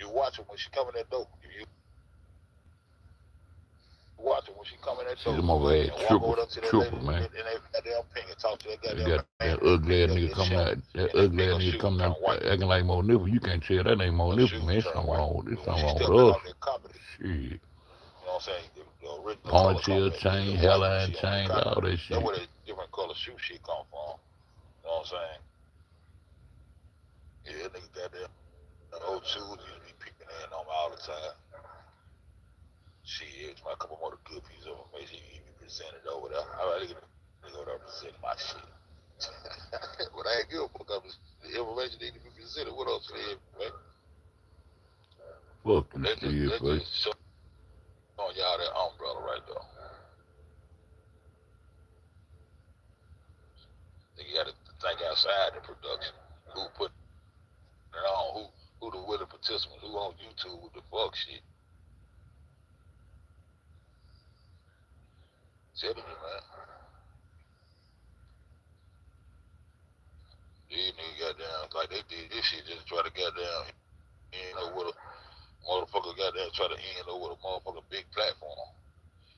you watch her when she come in that door, if you watch her when she come in that See door them over and had walk over to that lady triple, man. in that goddamn pink and talk to that They goddamn got man that in that ugly pink ass that nigga coming shirt out. That and that ugly big ass old nigga shoes, coming kind out of white. acting like Mo Nipple. You can't tell that ain't Mo Her Nipple, shoes man. kind of white. This When something she wrong with stepped back us. out that company, Shit. you know what I'm saying? The original color come Ponytail back. It's chain, the white when hairline she on that chains, company. all that That's shit. where the different color shoe shit come from. You know what I'm saying? Yeah, that nigga goddamn old shoes used to be peeping in on me all the time. Shit, my couple more good pieces of information you be presented over there. I like to go there and present my shit. But I ain't give a fuck up the information need to be presented. What else man? Fuck you, That Steve, buddy. just show on y'all that umbrella right there. Nigga got to think outside the production. Who put it on? Who the willing participant? Who on YouTube with the fuck shit? Telling you, man. These niggas goddamn like they did this shit just to try to goddamn end up with a motherfucker goddamn try to end up with a motherfucking big platform.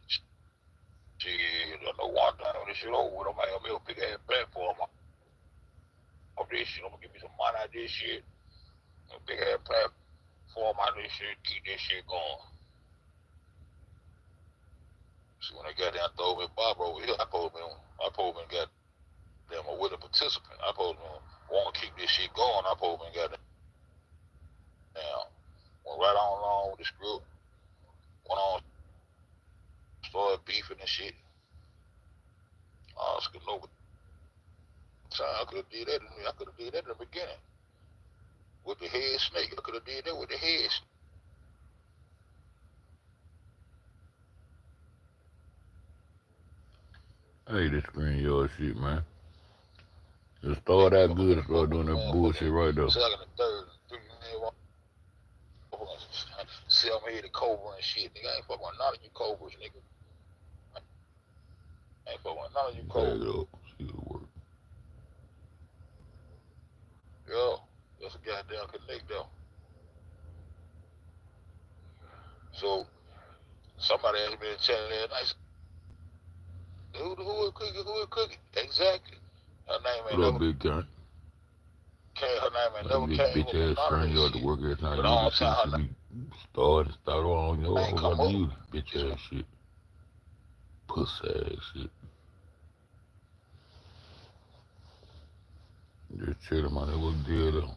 Shit, I know one thing when this shit over with, I'm gonna have a big ass platform of this shit. I'm gonna give me some money out of this shit. A big ass platform out of this shit, keep this shit going. So when they got down throw me Bob over here, I supposed to got them a willing participant. I supposed to want to keep this shit going. I supposed to got down. Went right on along with the script. Went on, started beefing and shit. I was getting over time. I could have did that. I could have did that in the beginning with the head snake. I could have did that with the head snake. Hey, this screen your shit, man. It started out good and started doing that bullshit right there. Second and third, sell me the Cobra and shit, nigga. I ain't fucking with none of you Cobras, nigga. I ain't fucking with none of you Cobras. Bag it up. See it work. Yo, that's a goddamn connect though. So somebody asked me in the chat last night, who is Cookie? Who is Cookie? Exactly. Her name ain't What up, never big guy? her name ain't Like never this came bitch up with ass none of screen this you to shit. work every time But you all use the this shit time should her be start on your name whole come lot of up use bitch is ass shit. Pussy ass shit. Just chilling, man. That was deal though.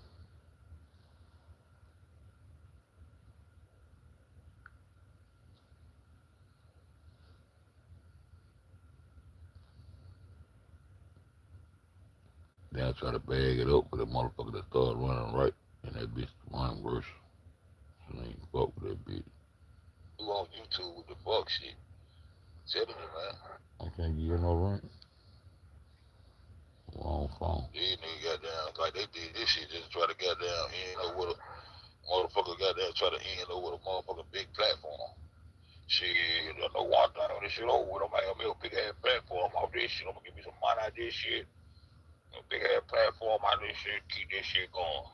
Then I try to bag it up for the motherfucker that started running right, and that bitch running worse. So I ain't fuck with that bitch. who on YouTube with the fuck shit. Telling you, man. I can't give you no rent. Wrong phone. These niggas goddamn like they did this shit just to try to goddamn end up with a motherfucker goddamn try to end up with a motherfucking big platform. Shit, I know one thing when this shit over with, I'm gonna have me a big ass platform off this shit. I'm gonna give me some money out of this shit. A big ass platform out of this shit, keep this shit going.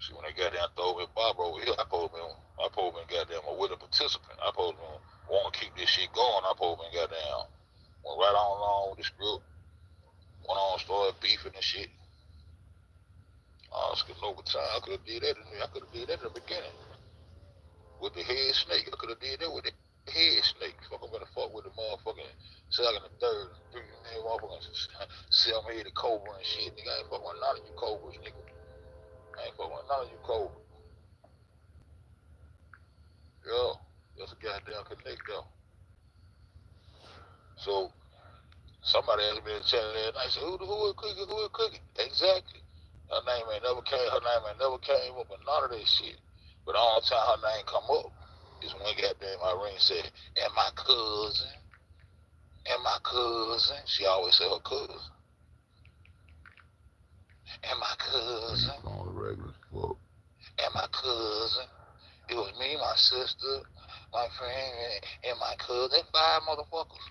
See, when they got down throw me Bob over here, I supposed to goddamn a willing participant. I supposed to want to keep this shit going. I supposed to goddamn went right on along with the script. Went on, started beefing and shit. I was getting over time. I could have did that in the beginning with the head snake. I could have did that with the head snake. Fuck, I'm gonna fuck with the motherfucking second and third. Motherfucking sell me the Cobra and shit. Nigga, I ain't fucking with none of you Cobras, nigga. I ain't fucking with none of you Cobras. Yo, that's a goddamn connect though. So somebody asked me in the chat last night, said, who is Cookie? Who is Cookie? Exactly. Her name ain't never came up with none of that shit. But all the time her name come up is when goddamn my ring said, and my cousin. She always said her cousin. And my cousin. On the regular fuck. And my cousin. It was me, my sister, my friend, and my cousin. 5 motherfuckers.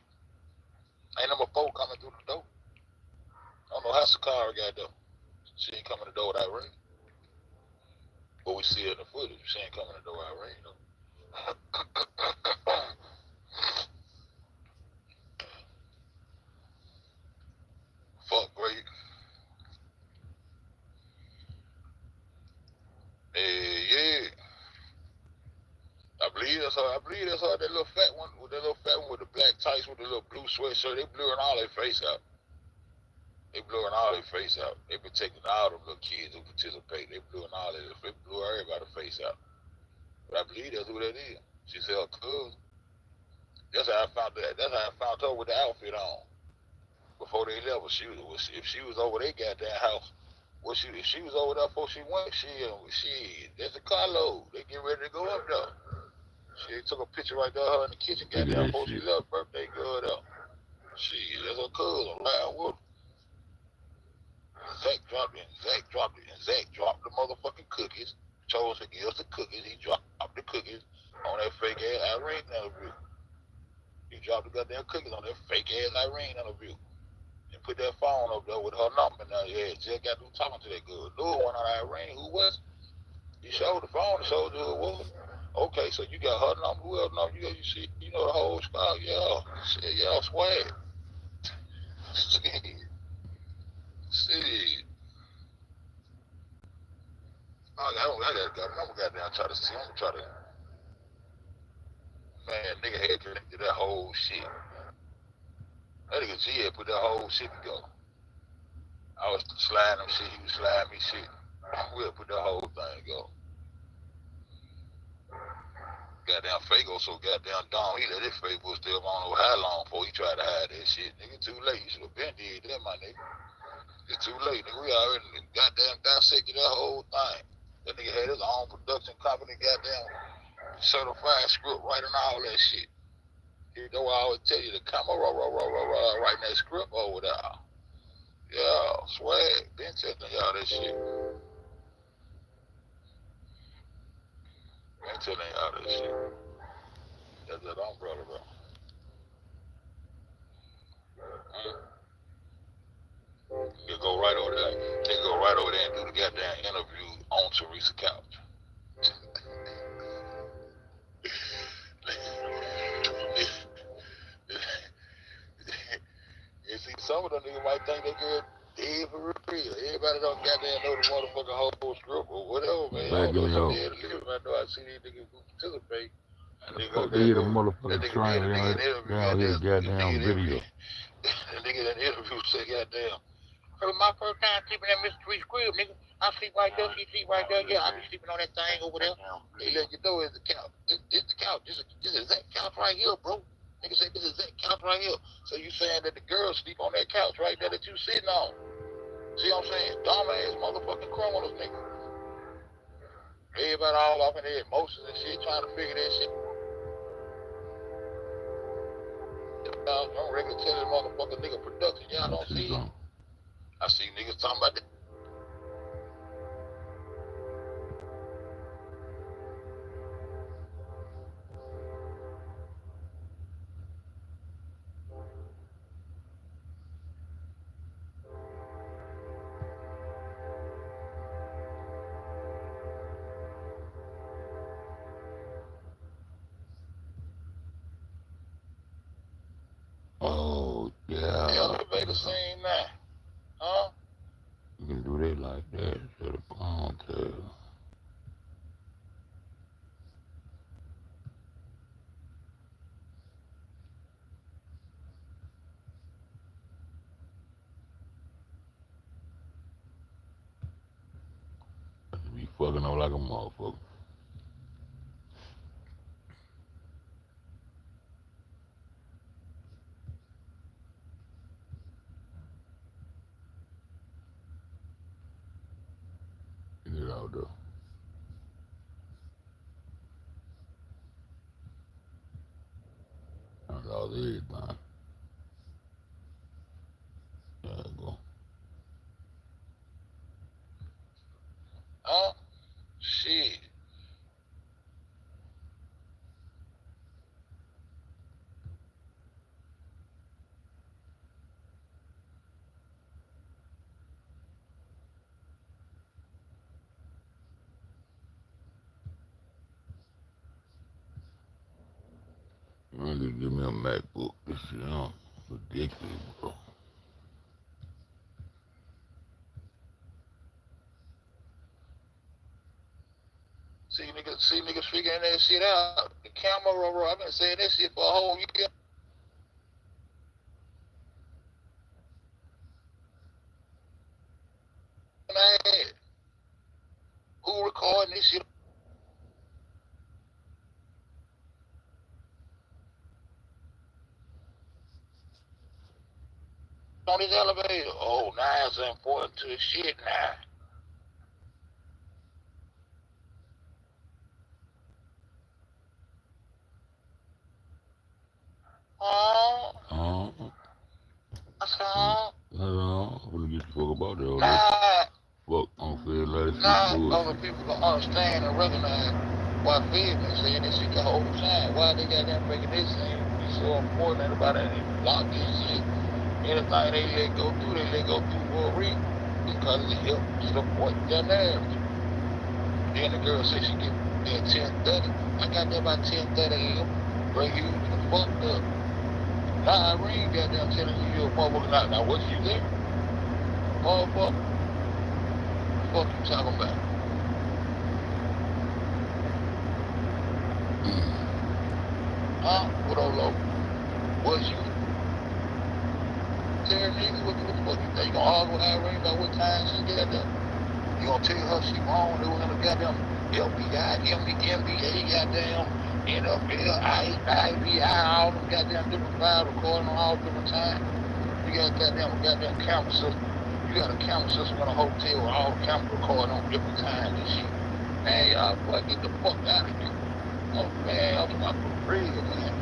Ain't number 4 coming through the door. I don't know how Sakara got there. She ain't coming to the door without ring. But we see it in the footage. She ain't coming in the right range, though. Fuck great. Hey, yeah. I believe that's her. That little fat one with the black tights with the little blue sweatshirt. They blurring all their face out. They blurring all their face out. They protecting all them little kids who participate. They blurring all their. They blur everybody's face out. But I believe that's who that is. She said her cousin. That's how I found that. That's how I found her with the outfit on. Before they left, if she was over their goddamn house, if she was over there before she went, there's a carload. They get ready to go up there. She took a picture right there of her in the kitchen, goddamn, before she left, birthday girl up. That's her cousin, loud with her. Zach dropped it, and Zach dropped the motherfucking cookies. Chose to give us the cookies. He dropped the cookies on that fake ass Irene interview. He dropped the goddamn cookies on that fake ass Irene interview. And put that phone up there with her number now. Yeah, just got through talking to that girl. No one on Irene. Who was it? He showed the phone and showed you who it was. Okay, so you got her number. Who else number? You see, you know the whole squad. Yeah, shit, yeah, swag. Shit. I gotta try to see. I'm gonna try to. Man, nigga had connected that whole shit. That nigga G had put that whole shit together. I was sliding him shit. He was sliding me shit. We'll put that whole thing together. Goddamn Fago so goddamn dumb. He let his Facebook still I don't know how long before he tried to hide that shit. Nigga, too late. You should have been dead that, my nigga. It's too late, nigga. We already goddamn dissected that whole thing. That nigga had his own production company, goddamn certified script writing all that shit. You know I always tell you the camera writing that script over there. Yeah, swag. Been telling y'all that shit. Been telling y'all that shit. That's that umbrella, bro. They go right over there. They go right over there and do the goddamn interview on Teresa's couch. You see, some of them niggas might think they good dead for real. Everybody don't goddamn know the motherfucking whole script or whatever, man. I don't know if they had to live. I know I see these niggas who participate. They go there, the motherfucking triangle down his goddamn video. The nigga in the interview say, goddamn, it was my first time sleeping at Mr. Reed's crib, nigga. I sleep right there, she sleep right there. Yeah, I be sleeping on that thing over there. They let you know it's the couch. This the couch. This is that couch right here, bro. Nigga say this is that couch right here. So you saying that the girls sleep on that couch right there that you sitting on. See what I'm saying? Dumb ass motherfucking criminals, nigga. Everybody all off in their emotions and shit, trying to figure that shit. I'm regular telling motherfucking nigga production. Y'all don't see it. I see niggas talking about that. Oh, yeah. The elevator scene now. Huh? You can do that like that. Set a palm tail. Be fucking up like a motherfucker. Get out there. That's all everything. There you go. Huh? Shit. give me a MacBook. This shit, ridiculous, bro. See niggas figuring that shit out. The camera roll. I've been saying that shit for a whole year. Man, who recording this shit on this elevator? Oh, now it's important to the shit now. That's all. I'm gonna get the fuck about that. Nah. Fuck, I'm feeling like Nah, other people gonna understand and recognize why Fed been saying this shit the whole time. Why they got them making this thing be so important. Everybody ain't block this shit. Anything they let go through for a reason. Because it helps support their narrative. Then the girl said she get there at 10:30. I got there by 10:30 a.m. Bring you the fuck up. Nah, Irene got there telling you a motherfucker not. Now, was you there? Motherfucker. What you talking about? Huh? What old low? Was you? Tell niggas what the fuck you think? You gonna argue with Irene about what time she got there? You gonna tell her she wrong? They was in the goddamn FBI, NBA, goddamn NFL, IBI, all them goddamn different files recording on all different times. You got goddamn camera system. You got a camera system in a hotel where all the cameras record on different times and shit. Man, y'all boy, get the fuck out of here. Oh man, I'm talking for real, man.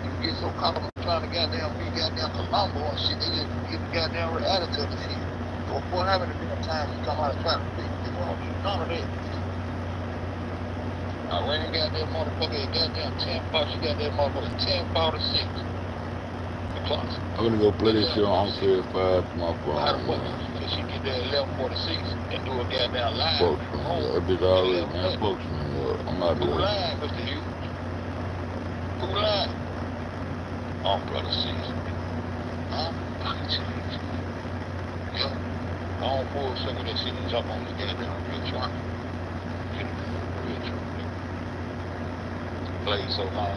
You get so caught up trying to goddamn be goddamn Columbo and shit, they just get the goddamn reality of the shit. So what happened to different times you come out and try to fix it? They won't do none of that. I ran goddamn motherfucker at goddamn 10 bucks, you got that motherfucker 10:46. I'm gonna go play this shit on UNC FED to my phone. Man. She get there at 11:46 and do a goddamn live. Folks, that bitch already, man. Folks, I'm out of Who here. lying, Mr. Hughes? Who lying? Oh, brother, Caesar. Huh? Fucking change. Yeah. I don't bullshit with that shit and jump on the goddamn real truck. Real truck. Played so long,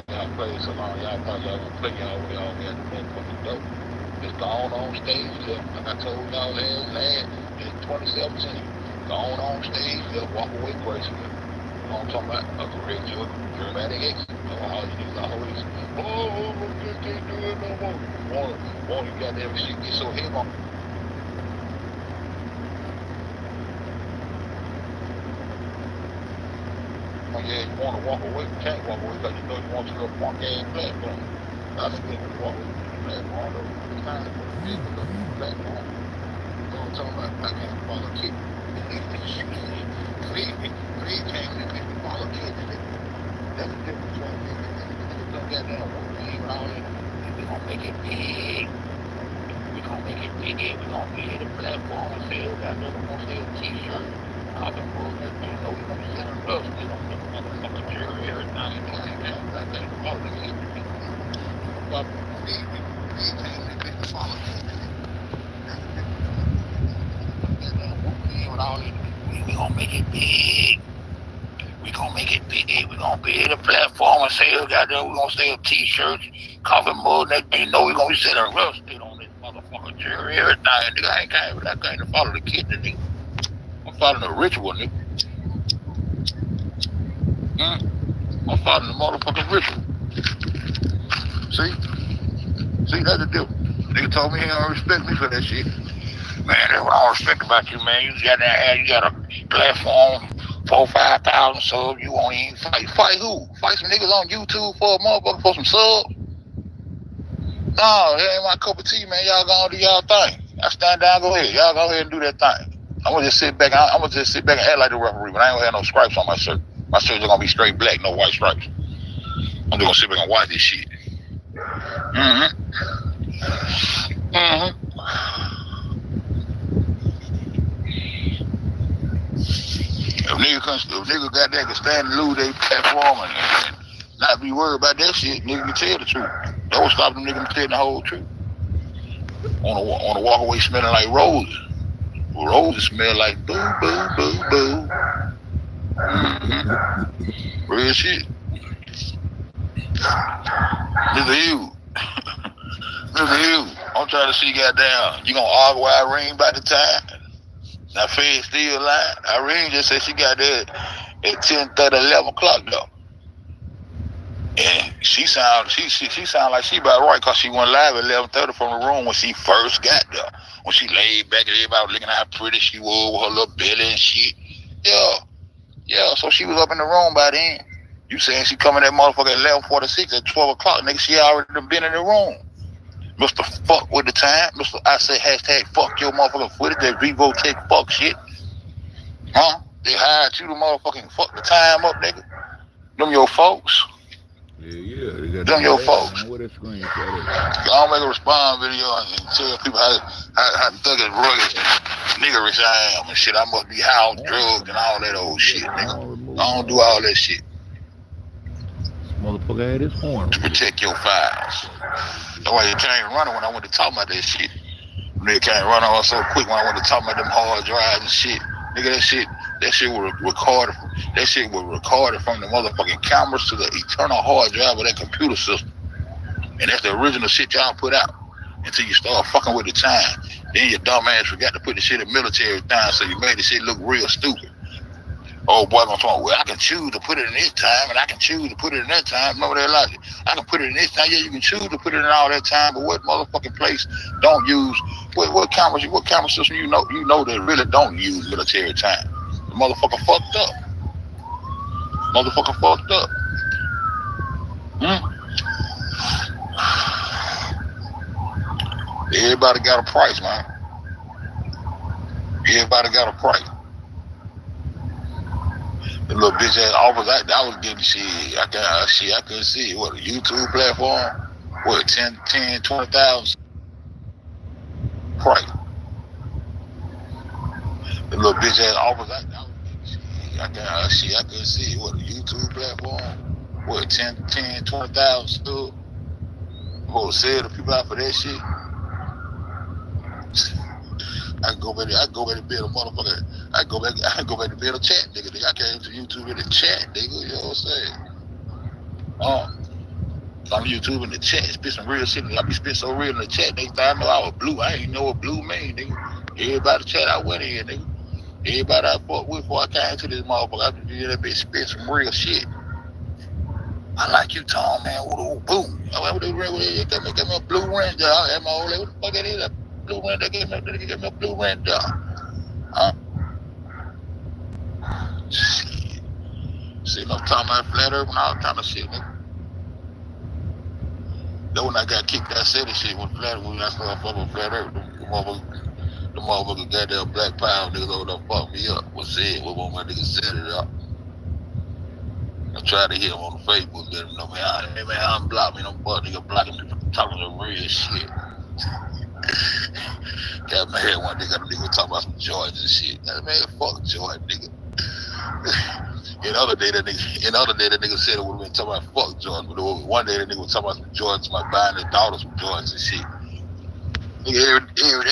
y'all thought y'all gonna play y'all with y'all got the motherfucking dope. Just go on stage, yeah. Like I told y'all last in 2017. Go on stage, yeah, walk away gracefully. You know what I'm talking about? A correct your dramatic exit. All you do is always, just can't do it no more. Want you got that shit get so heavy on. Yeah, you want to walk away, you can't walk away because you know you want your little punk-ass platform. I just think you walk away from the platform, though. It's time for the big platform. You know what I'm talking about? I can't follow a kid. Fleet came in and follow kids. That's the difference between niggas and niggas don't get down. We're going to make it big. We're going to make it big. We're going to be at the platform and sell. Goddamn, we're going to sell t-shirts. I've been moving that thing. We're going to sell us. We don't motherfucking jury everything. I think all the kids. But we came in and follow kids. We gonna make it big. We gonna make it big. We gonna be at the platform and sell. Goddamn, we gonna sell t-shirts, coffee mug. You know we gonna be selling real estate on this motherfucking jury everything. Nigga, I ain't came, but I came to follow the kid, nigga. I'm following the ritual, nigga. I'm following the motherfucking ritual. See, that's the deal. Nigga told me he don't respect me for that shit. Man, that's what I don't respect about you, man. You got a platform, 4,000-5,000 subs. You won't even fight. Fight who? Fight some niggas on YouTube for a motherfucker for some subs? No, that ain't my cup of tea, man. Y'all gonna do y'all thing. I stand down, go ahead. Y'all go ahead and do that thing. I'm gonna just sit back. I'm gonna just sit back and act like the referee, but I ain't gonna have no stripes on my shirt. My shirt's gonna be straight black, no white stripes. I'm just gonna sit back and watch this shit. If nigga got that, can stand and lose their platform and Not be worried about that shit. Nigga can tell the truth. That was stopping them niggas from telling the whole truth. On a walk away smelling like roses. Roses smell like boo, boo, boo, boo. Mm-hmm. Real shit. Nigga, you. Nigga, you. I'm trying to see goddamn. You gonna argue with Irene by the time? Now, Fed still lying. Irene just said she got there at 10:30, 11 o'clock though. And she sound like she about right because she went live at 11:30 from the room when she first got there. When she laid back and everybody was looking at how pretty she was with her little belly and shit. Yeah. So she was up in the room by then. You saying she coming that motherfucker at 11:46 at 12 o'clock, nigga? She already been in the room. Mr. Fuck with the time. Mr. I say hashtag fuck your motherfucking footage. That Vivo Tech fuck shit. Huh? They hired you to motherfucking fuck the time up, nigga. Them your folks. Yeah. They got them your folks. What that screenshot is. I'll make a respond video and tell people how thug and rugged niggerish I am and shit. I must be house drugged and all that old shit, nigga. I don't do all that shit. This motherfucker had his horn. To protect your files. That's why you came running when I went to talk about that shit. Nigga came running on so quick when I went to talk about them hard drives and shit. Nigga, that shit was recorded. That shit was recorded from the motherfucking cameras to the eternal hard drive of that computer system. And that's the original shit y'all put out until you start fucking with the time. Then your dumb ass forgot to put the shit in military time, so you made the shit look real stupid. Oh boy, gonna talk, well, I can choose to put it in this time and I can choose to put it in that time. Remember that logic? I can put it in this time. Yeah, you can choose to put it in all that time, but what motherfucking place don't use what camera system you know that really don't use military time? The motherfucker fucked up. Everybody got a price, man. Everybody got a price. The little bitch ass offers I was getting shit. I couldn't see it. What, a YouTube platform? What, 10, 20,000? Price. The little bitch ass offers I was getting shit. I couldn't see it. What, a YouTube platform? What, 10, 20,000 still? What, sell the people out for that shit? I can go back and build a motherfucker. I can go back and build a chat, nigga. I came to YouTube in the chat, nigga. You know what I'm saying? I'm YouTube in the chat, spit some real shit. I be spit so real in the chat, nigga. I know I was blue. I ain't know what blue mean, nigga. Everybody chat I went in, nigga. Everybody I fought with before I came to this motherfucker, I did that bitch spit some real shit. I like you, Tom, man. Ooh, boom. I went with the ring with it. Got me a blue ring, dog. I had my old lady. What the fuck it is? Blue ring, they gave me a blue ring, dog. Shit. See, I'm talking about flat earth and all kind of shit, nigga. Then when I got kicked, I said this shit when I started fucking with flat earth. The motherfucker goddamn black power niggas over there fucked me up. What one of my niggas set it up. I tried to hit him on the Facebook, let him know, man, unblock me, don't fuck nigga blocking me from talking some real shit. Got my head one nigga talking about some Jordans and shit. Man, fuck Jordan, nigga. Another day that nigga said it would have been talking about fuck Jordan, but one day that nigga was talking about some Jordans, my buying his daughter some Jordans and shit. Nigga,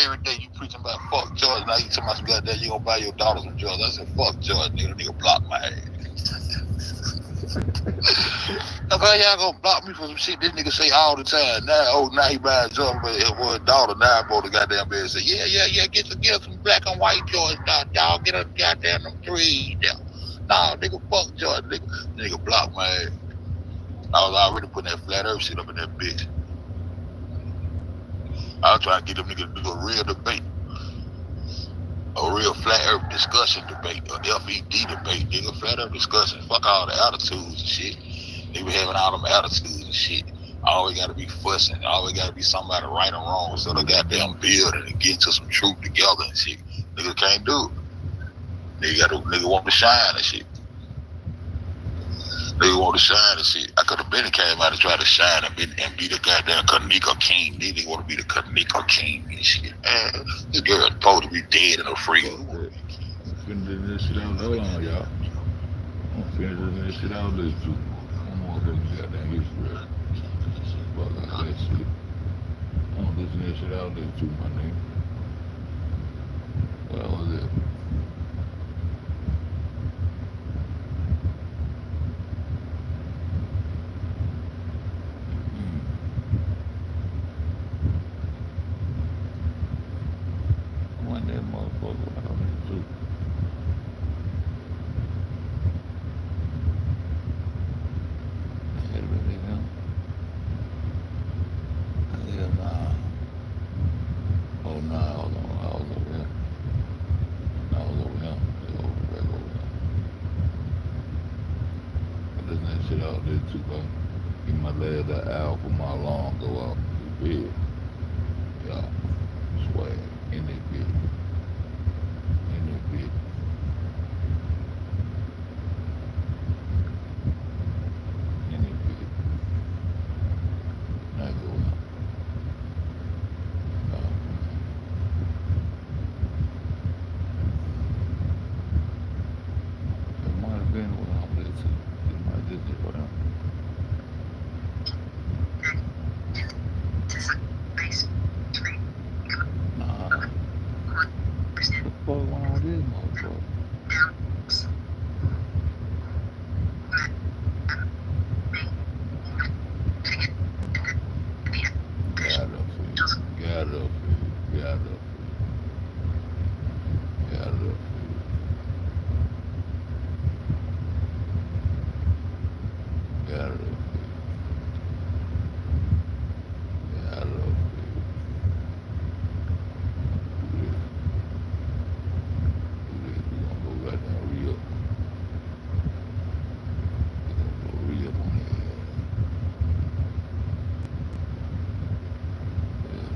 every day you preaching about fuck Jordan, now you talking about some goddamn you gonna buy your daughter some Jordans. I said fuck Jordan, nigga blocked my ass. Okay, y'all gonna block me for some shit this nigga say all the time. Now he buying Jordan for his daughter. Now I'm supposed to goddamn bed and say, yeah, get some black and white Jordans, y'all get a goddamn them three. Nah, nigga, fuck Jordan, nigga blocked my ass. I was already putting that flat earth shit up in that bitch. I was trying to get them niggas to do a real debate. A real flat earth discussion debate, a FED debate, nigga, flat earth discussion. Fuck all the attitudes and shit. They be having all them attitudes and shit. Always gotta be fussing. Always gotta be somebody right or wrong. So they goddamn building and get to some truth together and shit. Nigga can't do it. Nigga want to shine and shit. Nigga want to shine and shit. I could have been came out and tried to shine and be the goddamn Kanika King. They want to be the Kanika King and shit. Man, this girl supposed to be dead in a freezer. I'm finishing this shit out. Hold on, y'all. I'm finishing this shit out. motherfucking goddamn history. Fuck all that shit. I don't listen to that shit out there too, my nigga. What was it? When that motherfucker out there too. Hell nah. Oh nah, hold on. I was over here. I was over here. Back over here. I listen to that shit out there too, bro. Get my last that hour for my alarm go out. You feel? Yeah. Swag. In that bitch. In that bitch. In that bitch. Now go out. It might have been what I'm listening. It might just be what I'm. Nah. What the fuck wrong with this motherfucker? Got up for you. Got up for you. Got up for you. Got up for you. Got up for you. Got up for you. Do this. Do this. We gonna go goddamn re-up. We gonna go re-up on that. Yeah.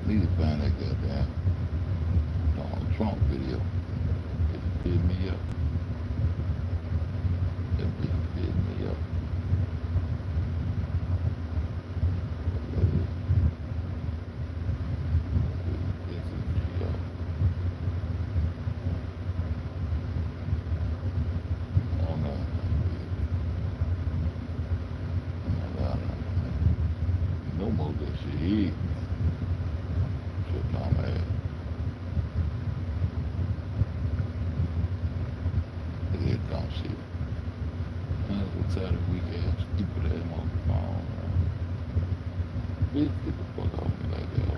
Need to find that goddamn Donald Trump video. It fed me up. That bitch fed me up. Pissing me off. Oh no. No more that shit. Shit, dumb ass. Look at that dumb shit. Man, I'm so tired of weak ass, stupid ass motherfucker. Bitch, get the fuck off me like that.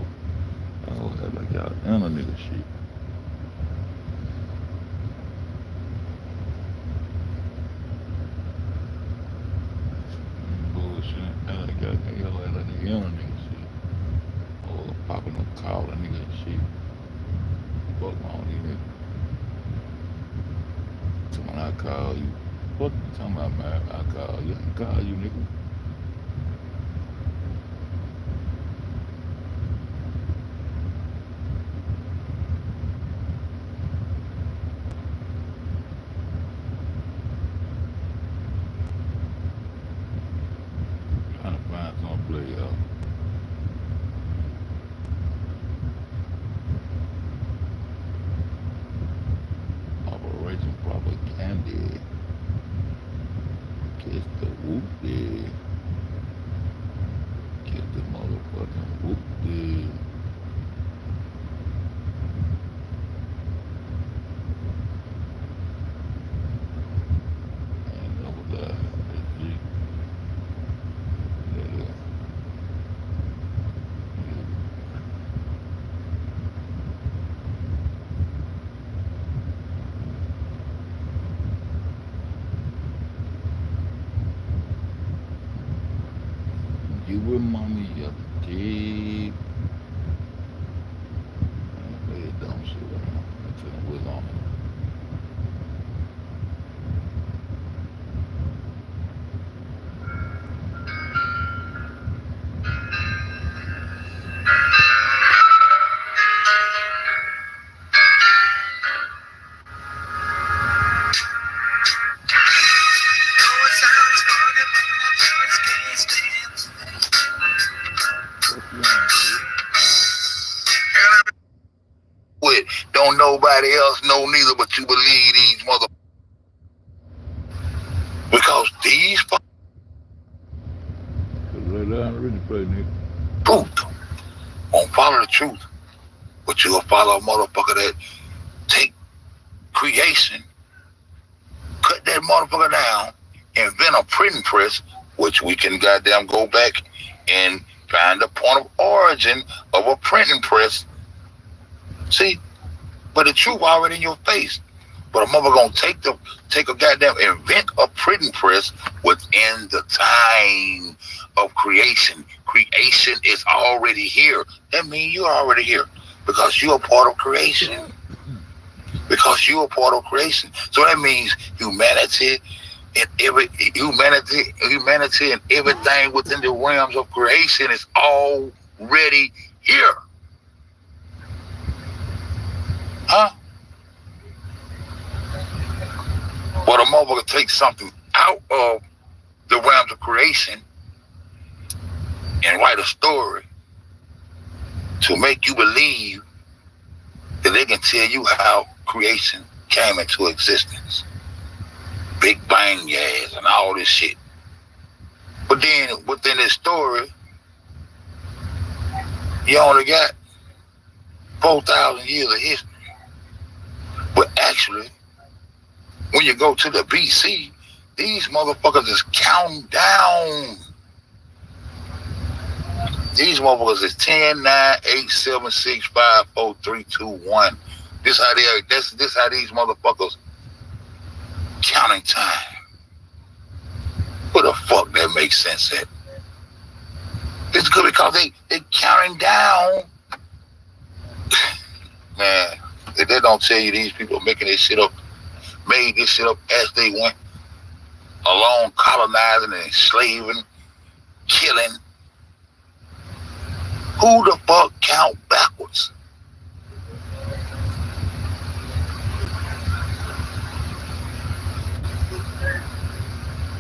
I don't act like y'all and a nigga shit. Bullshit. Act like y'all act like nigga and a nigga shit. Or popping up call a nigga and shit. Fuck wrong with you nigga. So when I call you, what you talking about, man? I call you. I call you, nigga. Trying to find some play out. Operation Propaganda. Kiss the whoopie. Kiss the motherfucking whoopie. And over there, that's G. Yeah. You remind me of the day. Play that dumb shit right now. Until it was on it. Fuck you on, dude. nobody else know neither, but you believe these mother. Because these truth won't follow the truth, but you'll follow a motherfucker that take creation, cut that motherfucker down, invent a printing press, which we can goddamn go back and find the point of origin of a printing press. See, but the truth already in your face. But a mother gonna take a goddamn invent a printing press within the time of creation. Creation is already here. That means you're already here because you're a part of creation. Because you're a part of creation. So that means humanity and humanity and everything within the realms of creation is already here. Huh? But a motherfucker takes something out of the realms of creation and write a story to make you believe that they can tell you how creation came into existence. Big Bang, yes, and all this shit. But then within this story, you only got 4,000 years of history. But actually, when you go to the BC, these motherfuckers is counting down. These motherfuckers is 10, 9, 8, 7, 6, 5, 4, 3, 2, 1. This how these motherfuckers counting time. What the fuck that makes sense at? It's good because they counting down. Man, if they don't tell you these people making this shit up, made this shit up as they went along, colonizing and enslaving, killing. Who the fuck count backwards?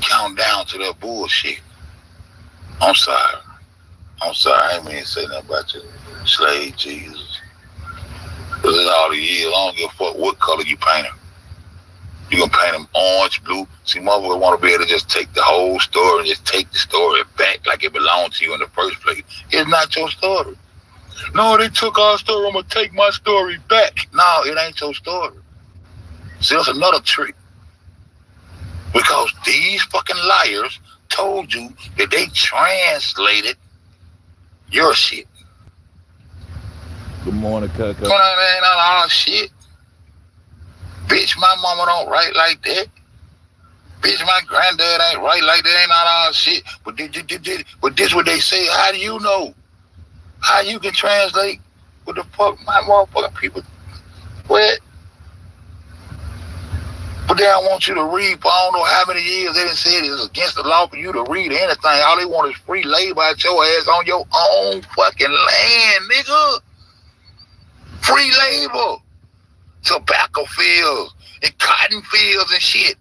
Count down to that bullshit. I'm sorry. I ain't mean to say nothing about you. Slave Jesus. Because it's all the years. I don't give a fuck what color you paint them. You can paint them orange, blue. See, motherfuckers want to be able to just take the whole story and just take the story back like it belonged to you in the first place. It's not your story. No, they took our story. I'm going to take my story back. No, it ain't your story. See, that's another trick. Because these fucking liars told you that they translated your shit. Good morning, Kaka. Come on, man, all shit. Bitch, my mama don't write like that. Bitch, my granddad ain't write like that. Ain't not all shit. But this what they say. How do you know? How you can translate what the fuck my motherfucking people? What? But they don't want you to read for I don't know how many years. They done said it's against the law for you to read anything. All they want is free labor at your ass on your own fucking land, nigga. Free labor. Tobacco fields and cotton fields and shit.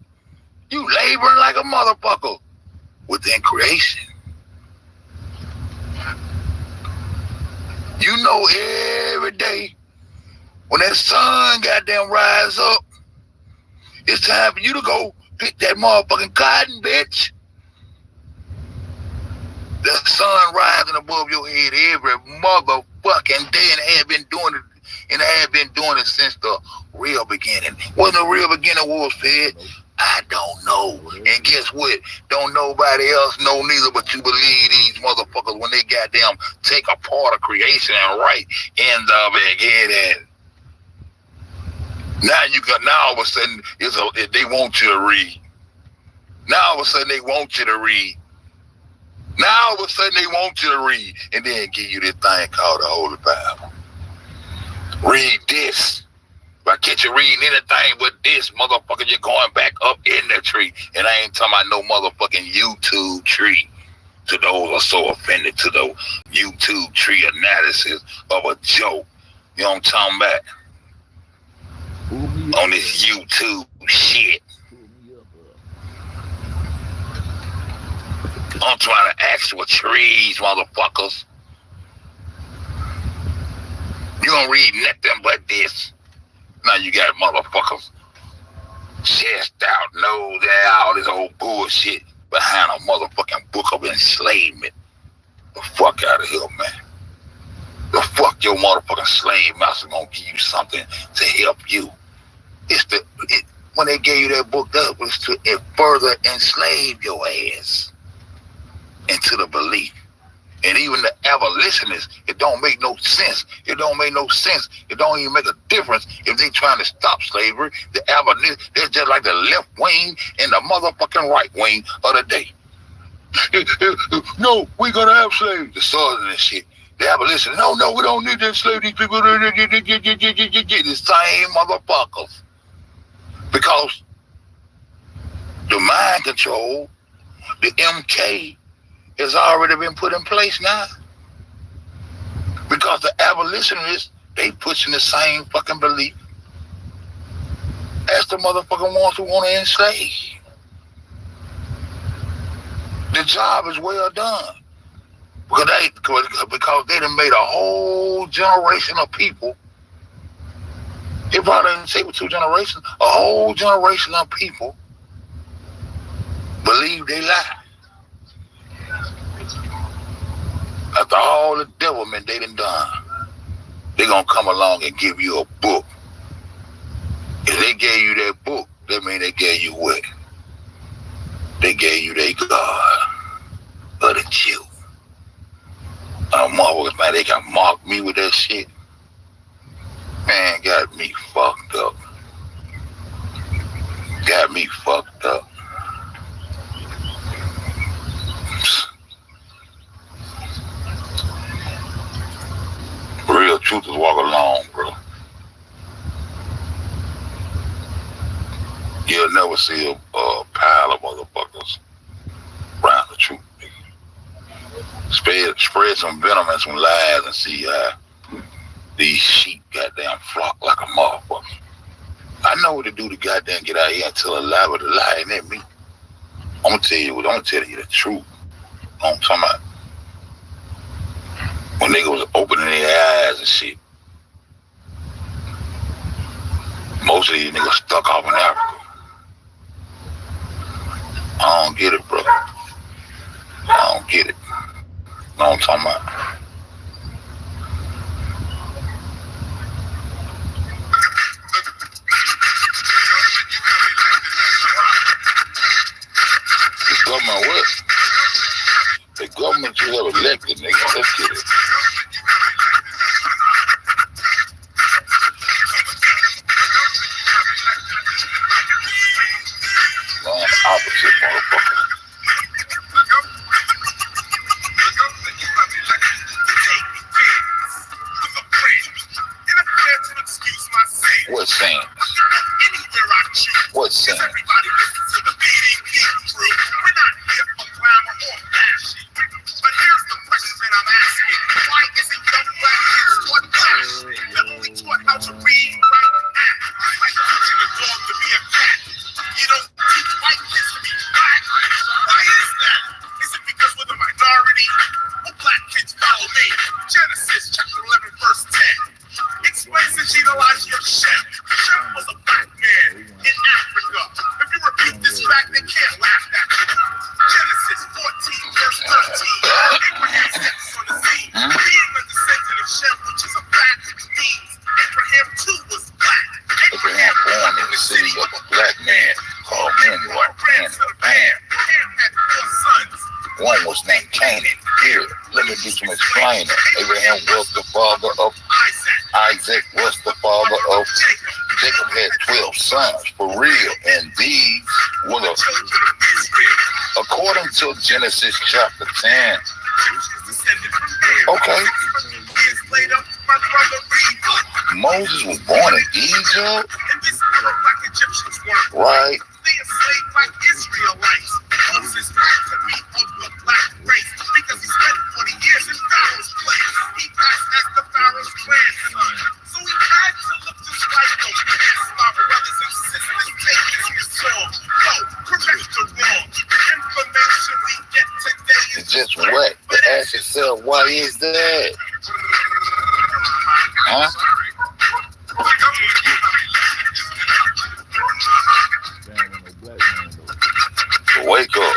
You laboring like a motherfucker within creation. You know every day when that sun goddamn rise up, it's time for you to go pick that motherfucking cotton, bitch. The sun rising above your head every motherfucking day and have been doing it. And I have been doing it since the real beginning. When the real beginning was fed, I don't know. And guess what? Don't nobody else know neither, but you believe these motherfuckers when they goddamn take a part of creation and write in the beginning. Now all of a sudden they want you to read. Now all of a sudden they want you to read. Now all of a sudden they want you to read and then give you this thing called the Holy Bible. Read this. If I catch you reading anything but this, motherfucker, you're going back up in the tree. And I ain't talking about no motherfucking YouTube tree. To those who are so offended to the YouTube tree analysis of a joke. You know what I'm talking about? On this YouTube shit. I'm trying to actual trees, motherfuckers. You don't read nothing but this. Now you got motherfuckers chest out, nose out, all this old bullshit behind a motherfucking book of enslavement. The fuck out of here, man. The fuck your motherfucking slave master gonna give you something to help you. When they gave you that book, that was to further enslave your ass into the belief. And even the abolitionists, it don't make no sense. It don't make no sense. It don't even make a difference if they trying to stop slavery. The abolitionists, they're just like the left wing and the motherfucking right wing of the day. No, we gonna have slaves. The southern and shit. The abolitionists, no, we don't need to enslave these people. The same motherfuckers. Because the mind control, the MK, has already been put in place now. Because the abolitionists, they pushing the same fucking belief as the motherfucking ones who want to enslave. The job is well done. Because they done made a whole generation of people. It probably didn't say with 2 generations, a whole generation of people believe they lie. After all the devilment they done, they gonna come along and give you a book. If they gave you that book, that means they gave you what? They gave you their God, or the Jew. Motherfuckers, man, they can mock me with that shit. Man, got me fucked up. Got me fucked up. Real truthers walk alone, bro. You'll never see a pile of motherfuckers around the truth. Spread some venom and some lies and see these sheep goddamn flock like a motherfucker. I know what to do to goddamn get out here and tell a lie, but the lie ain't at me. I'm gonna tell you the truth. I'm talking about when niggas was opening their eyes and shit. Most of these niggas stuck off in Africa. I don't get it, brother. I don't get it. Know what I'm talking about? The government what? The government you have elected, nigga. Let's get it. Wrong opposite, motherfucker. What sense? What sense? Abraham was the father of Isaac, was the father of Jacob, had 12 sons, for real, and these were according to Genesis chapter 10. Okay. Moses was born in Egypt, right? It's just wet. But ask yourself, why is that? Huh? Wake up.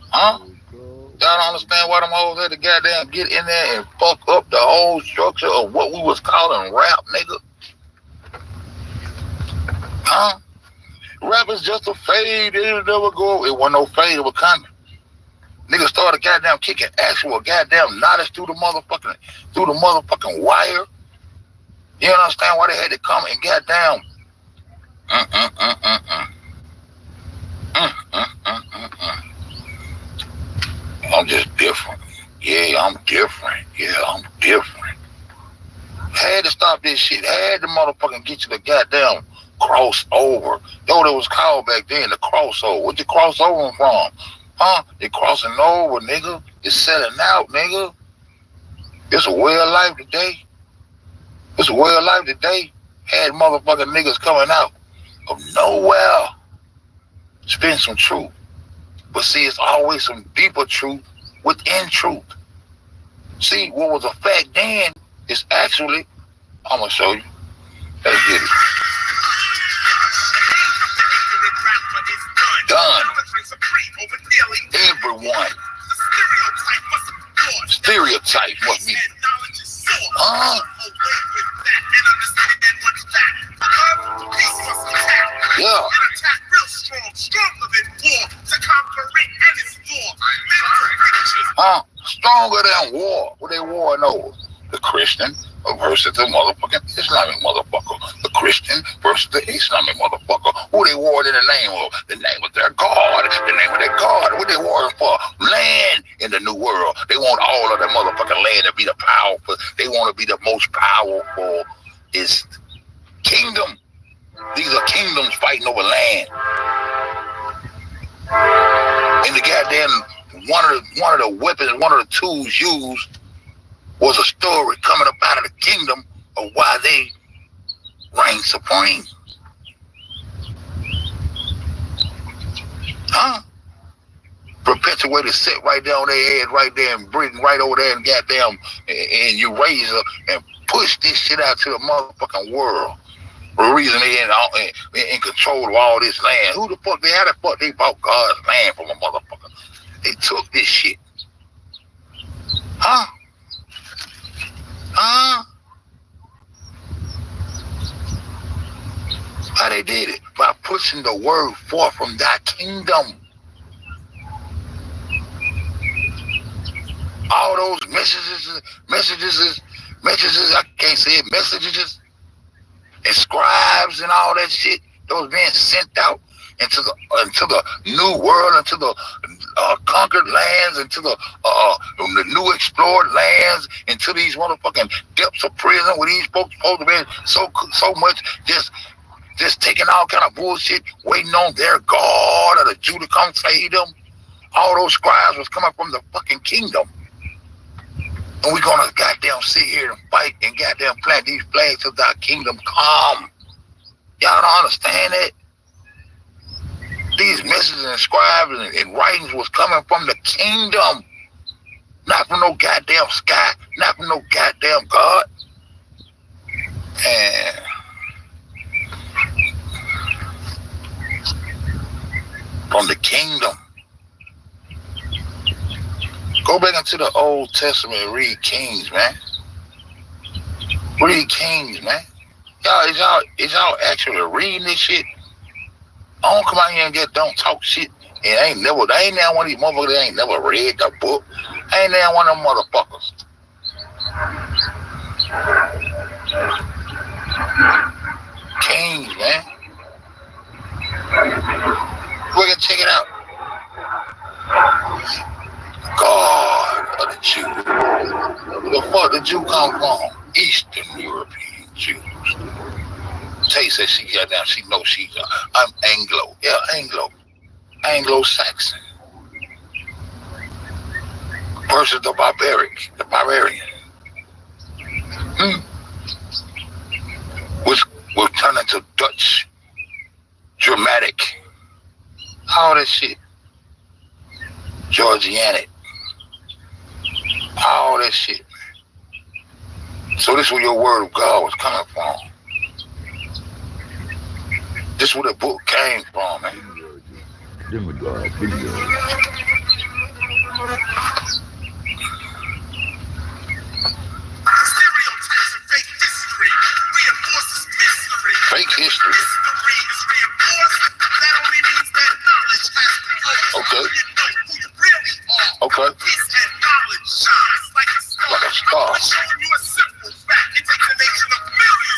Huh? Y'all don't understand why them hoes had to goddamn get in there and fuck up the whole structure of what we was calling rap, nigga. Huh? Rap is just a fade. It'll never go. It wasn't no fade. It was coming. Niggas started goddamn kicking actual goddamn knowledge through the motherfucking wire. You understand why they had to come and goddamn I'm just different. Yeah, I'm different. Yeah, I'm different. Had to stop this shit. Had to motherfucking get you the goddamn crossover. Yo, that was called back then, the crossover. What you cross over from? Huh? You crossing over, nigga. You're selling out, nigga. It's a way of life today. It's a way of life today. Had motherfucking niggas coming out of nowhere. Spin some truth. But see, it's always some deeper truth within truth. See, what was a fact then is actually, I'm going to show you. Let's get it. Done. Everyone. Stereotype must be. Huh? Yeah. Stronger than war. What they warring over? The Christian versus the motherfucking Islamic motherfucker. The Christian versus the Islamic motherfucker. Who they warring in the name of? The name of their God. The name of their God. What they warring for? Land in the new world. They want all of that motherfucking land to be the powerful. They want to be the most powerful. Is kingdom. These are kingdoms fighting over land. And the goddamn one of the weapons, one of the tools used was a story coming up out of the kingdom of why they reign supreme. Huh? Perpetuated set right there on their head, right there in Britain, right over there in goddamn in Eurasia, and push this shit out to the motherfucking world. For the reason they in control of all this land. Who the fuck how the fuck they bought God's land from a motherfucker? They took this shit. Huh? Huh? How they did it? By pushing the word forth from thy kingdom. All those messages, I can't say it, messages, and scribes and all that shit that was being sent out into the new world, into the conquered lands, into the new explored lands, into these motherfucking depths of prison where these folks supposed to be so much just taking all kind of bullshit, waiting on their God or the Jew to come save them. All those scribes was coming from the fucking kingdom. And we're gonna goddamn sit here and fight and goddamn plant these flags till thy kingdom come. Y'all don't understand it? These messages and scribes and writings was coming from the kingdom. Not from no goddamn sky, not from no goddamn God. And from the kingdom. Go back into the Old Testament and read Kings, man. Read Kings, man. Is y'all actually reading this shit? I don't come out here and don't talk shit. And I ain't now one of these motherfuckers that ain't never read the book. I ain't now one of them motherfuckers. Kings, man. We can check it out. God of the Jew. Where the fuck the Jew come from? Eastern European Jews. Tay says she got down, she knows I'm Anglo. Yeah, Anglo-Saxon. Versus the barbarian. Which will turn into Dutch, Germanic, all that shit. Georgianic. All that shit. So this is where your word of God was coming from. This where the book came from, man. Give me God, video. Fake history. Okay. Okay. Like a star.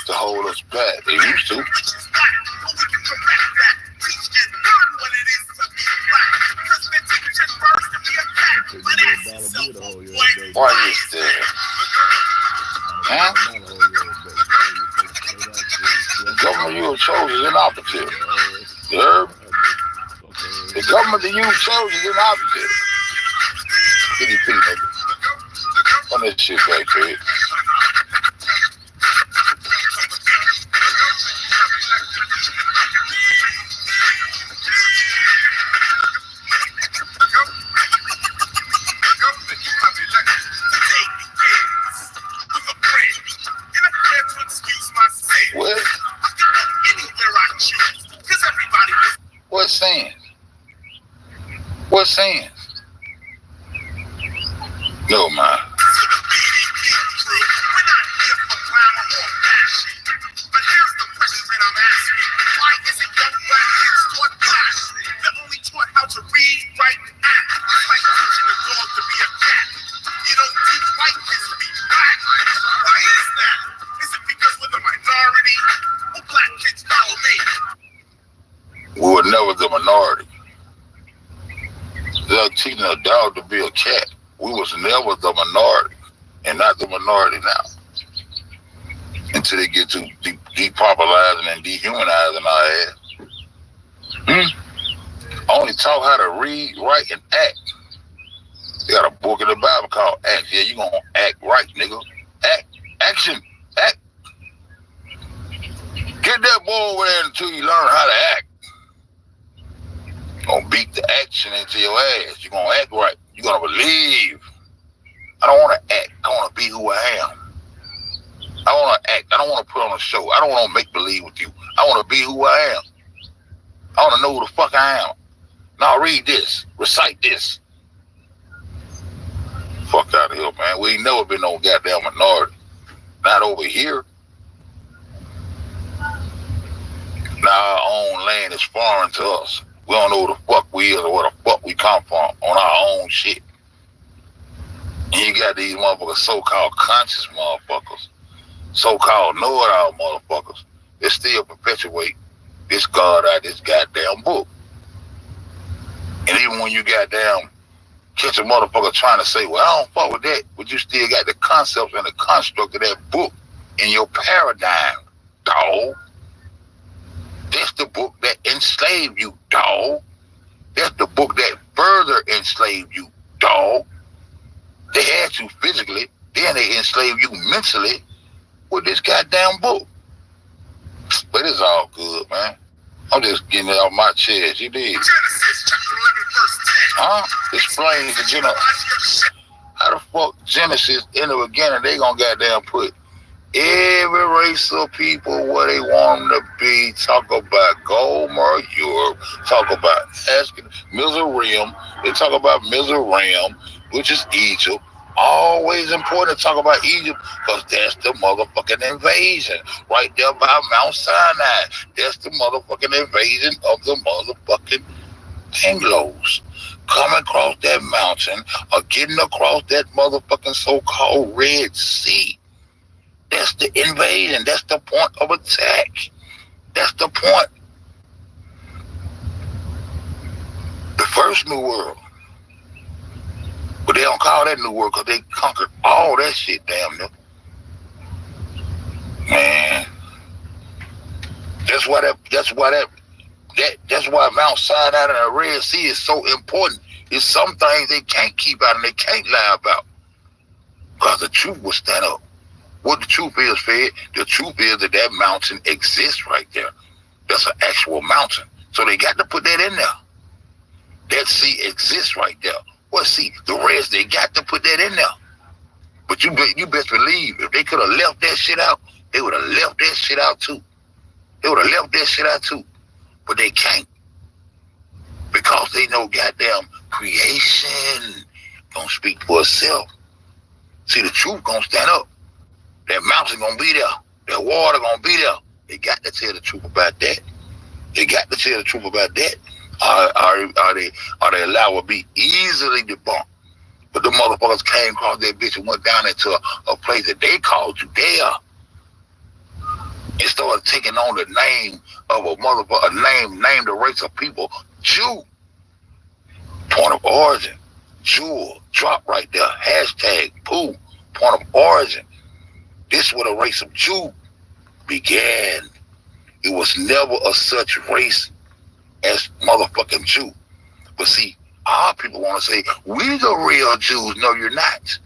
To hold us back. They used to. Why is that? Huh? The government you chose is inoperative. You heard? The government that you chose is inoperative. PDP, nigga. Run that shit back, Fred. What? What saying? What saying? No, man. We were never the minority. They're teaching a dog to be a cat. We was never the minority, and not the minority now. Until they get to depopularizing and dehumanizing our ass. Only taught how to read, write, and act. They got a book in the Bible called Acts. Yeah, you gonna act right, nigga. Act, action, act. Get that boy over there until you learn how to act. Gonna beat the action into your ass. You're gonna act right. You're gonna believe. I don't wanna act. I wanna be who I am. I wanna act. I don't wanna put on a show. I don't wanna make believe with you. I wanna be who I am. I wanna know who the fuck I am. Now read this. Recite this. Fuck out of here, man. We ain't never been no goddamn minority. Not over here. Now our own land is foreign to us. We don't know who the fuck we is or where the fuck we come from on our own shit. And you got these motherfuckers, so-called conscious motherfuckers, so-called know-it-all motherfuckers, that still perpetuate this God out of this goddamn book. And even when you goddamn catch a motherfucker trying to say, well, I don't fuck with that, but you still got the concepts and the construct of that book in your paradigm, dog. That's the book that enslaved you, dog. That's the book that further enslaved you, dog. They had you physically, then they enslaved you mentally with this goddamn book. But it's all good, man. I'm just getting it off my chest. You did. Huh? Explain the Genesis. How the fuck Genesis in the beginning, they gonna goddamn put every race of people where they want them to be. Talk about Gomer, Europe. Talk about Mizraim. They talk about Mizraim, which is Egypt. Always important to talk about Egypt because that's the motherfucking invasion right there by Mount Sinai. That's the motherfucking invasion of the motherfucking Anglos coming across that mountain or getting across that motherfucking so-called Red Sea. That's the invasion. That's the point of attack. That's the point. The first New World. But they don't call that New World because they conquered all that shit, damn near. Man. That's why Mount Sinai and the Red Sea is so important. It's some things they can't keep out and they can't lie about. Because the truth will stand up. What the truth is, Fed, the truth is that that mountain exists right there. That's an actual mountain. So they got to put that in there. That sea exists right there. What sea? The rest, they got to put that in there. But you best believe, if they could have left that shit out, they would have left that shit out too. They would have left that shit out too. but they can't because they know goddamn creation gonna speak for itself. See, the truth gonna stand up. That mountain gonna be there. That water gonna be there. They got to tell the truth about that. They got to tell the truth about that. Are they allowed to be easily debunked? But the motherfuckers came across that bitch and went down into a place that they called Judea and started taking on the name of a motherfucker, named a race of people, Jew. Point of origin, jewel, drop right there, hashtag, poo, point of origin. This is where the race of Jew began. It was never a such race as motherfucking Jew. But see, our people want to say, we the real Jews. No, you're not.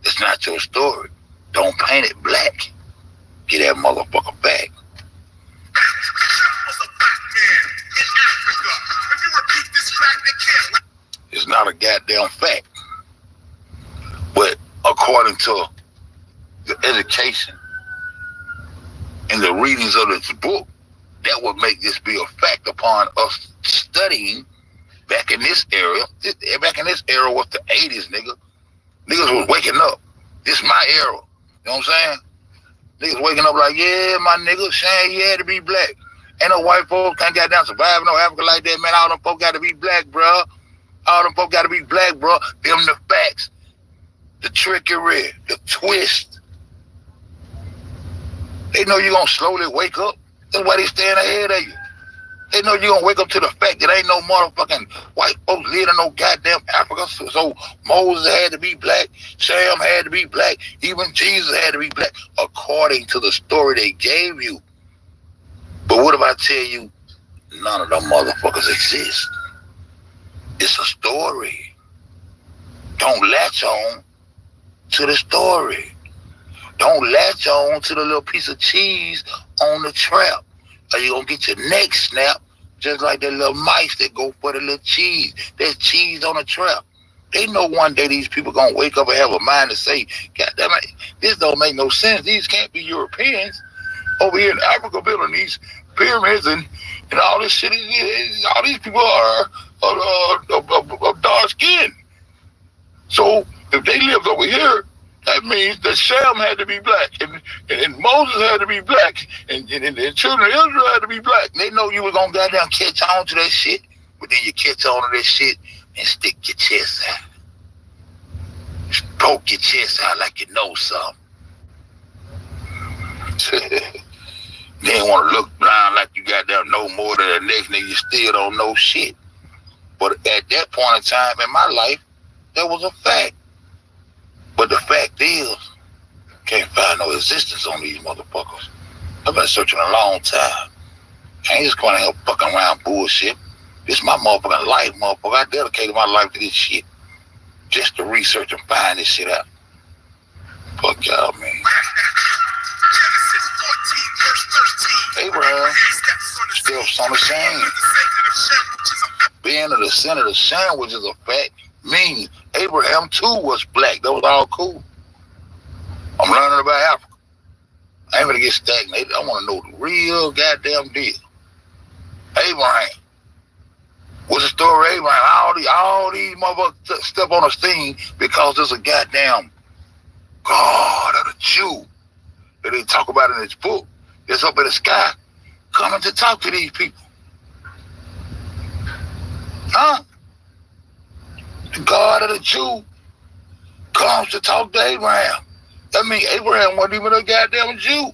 It's not your story. Don't paint it black. Get that motherfucker back. It's not a goddamn fact. But according to the education and the readings of this book, that would make this be a fact upon us studying back in this era. Back in this era was the 80s, nigga. Niggas was waking up. This my era. You know what I'm saying? Niggas waking up like, yeah, my nigga, Shane, he had to be black. Ain't no white folks can't get down survive no Africa like that, man. All them folks got to be black, bro. All them folks got to be black, bro. Them the facts. The trickery, the twist. They know you're going to slowly wake up. That's why they staying ahead of you. They know you're going to wake up to the fact that ain't no motherfucking white folks living in no goddamn Africa. So Moses had to be black. Sam had to be black. Even Jesus had to be black, according to the story they gave you. But what if I tell you none of them motherfuckers exist? It's a story. Don't latch on to the story. Don't latch on to the little piece of cheese on the trap, or you're going to get your neck snapped just like the little mice that go for the little cheese. There's cheese on the trap. They know one day these people going to wake up and have a mind to say, God damn it, this don't make no sense. These can't be Europeans over here in Africa building these pyramids and all this shit. All these people are of dark skin. So if they lived over here, that means that Shem had to be black, and Moses had to be black, and the children of Israel had to be black. And they know you were going to goddamn catch on to that shit, but then you catch on to that shit and stick your chest out. Just poke your chest out like you know something. They ain't want to look blind like you goddamn know more than the next nigga. You still don't know shit. But at that point in time in my life, that was a fact. But the fact is, can't find no existence on these motherfuckers. I've been searching a long time. I ain't just going to help fucking around bullshit. This is my motherfucking life, motherfucker. I dedicated my life to this shit just to research and find this shit out. Fuck y'all, man. Abraham, still son of Shame. Being in the center of the sandwich is a fact. Means Abraham too was black. That was all cool. I'm learning about Africa. I ain't gonna get stagnated. I want to know the real goddamn deal. Abraham. What's the story of Abraham? All these motherfuckers step on a scene because there's a goddamn God of the Jew that they talk about in this book that's up in the sky coming to talk to these people. Huh? The God of the Jew comes to talk to Abraham. That means Abraham wasn't even a goddamn Jew.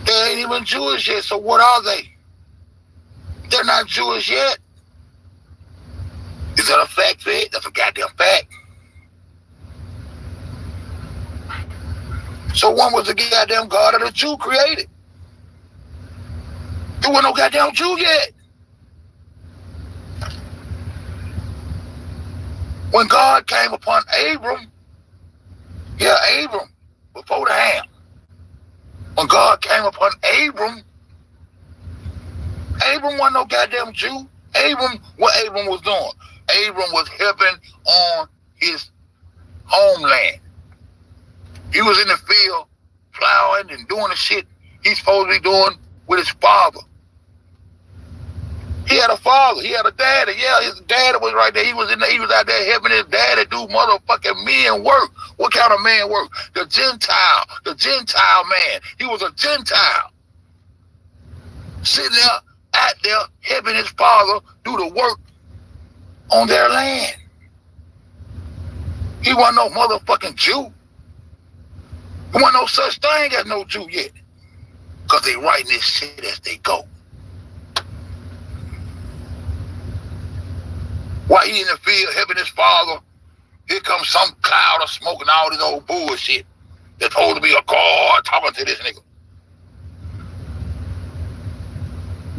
They ain't even Jewish yet, so what are they? They're not Jewish yet. Is that a fact, Fed? That's a goddamn fact. So when was the goddamn God of the Jew created? There wasn't no goddamn Jew yet. When God came upon Abram, before the ham. When God came upon Abram wasn't no goddamn Jew. What Abram was doing? Abram was helping on his homeland. He was in the field plowing and doing the shit he's supposed to be doing with his father. He had a father. He had a daddy. Yeah, his daddy was right there. He was out there helping his daddy do motherfucking men work. What kind of man work? The Gentile man. He was a Gentile. Sitting there, out there, helping his father do the work on their land. He wasn't no motherfucking Jew. There wasn't no such thing as no Jew yet. Because they writing this shit as they go. While he in the field helping his father, here comes some cloud of smoke and all this old bullshit. That's supposed to be a God talking to this nigga.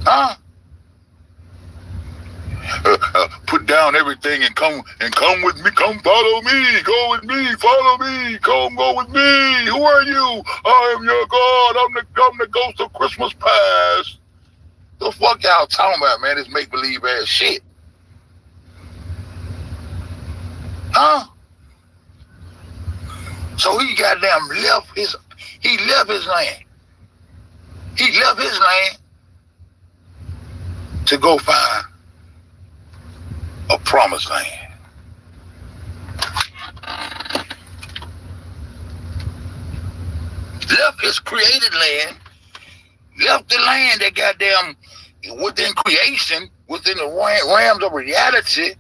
Huh? Put down everything and come with me. Come follow me. Go with me. Follow me. Come go with me. Who are you? I am your God. I'm the ghost of Christmas past. The fuck y'all talking about, man? This make believe ass shit. Huh? So he goddamn left his land. He left his land to go find a promised land. Left his created land, left the land that goddamn within creation, within the realms of reality,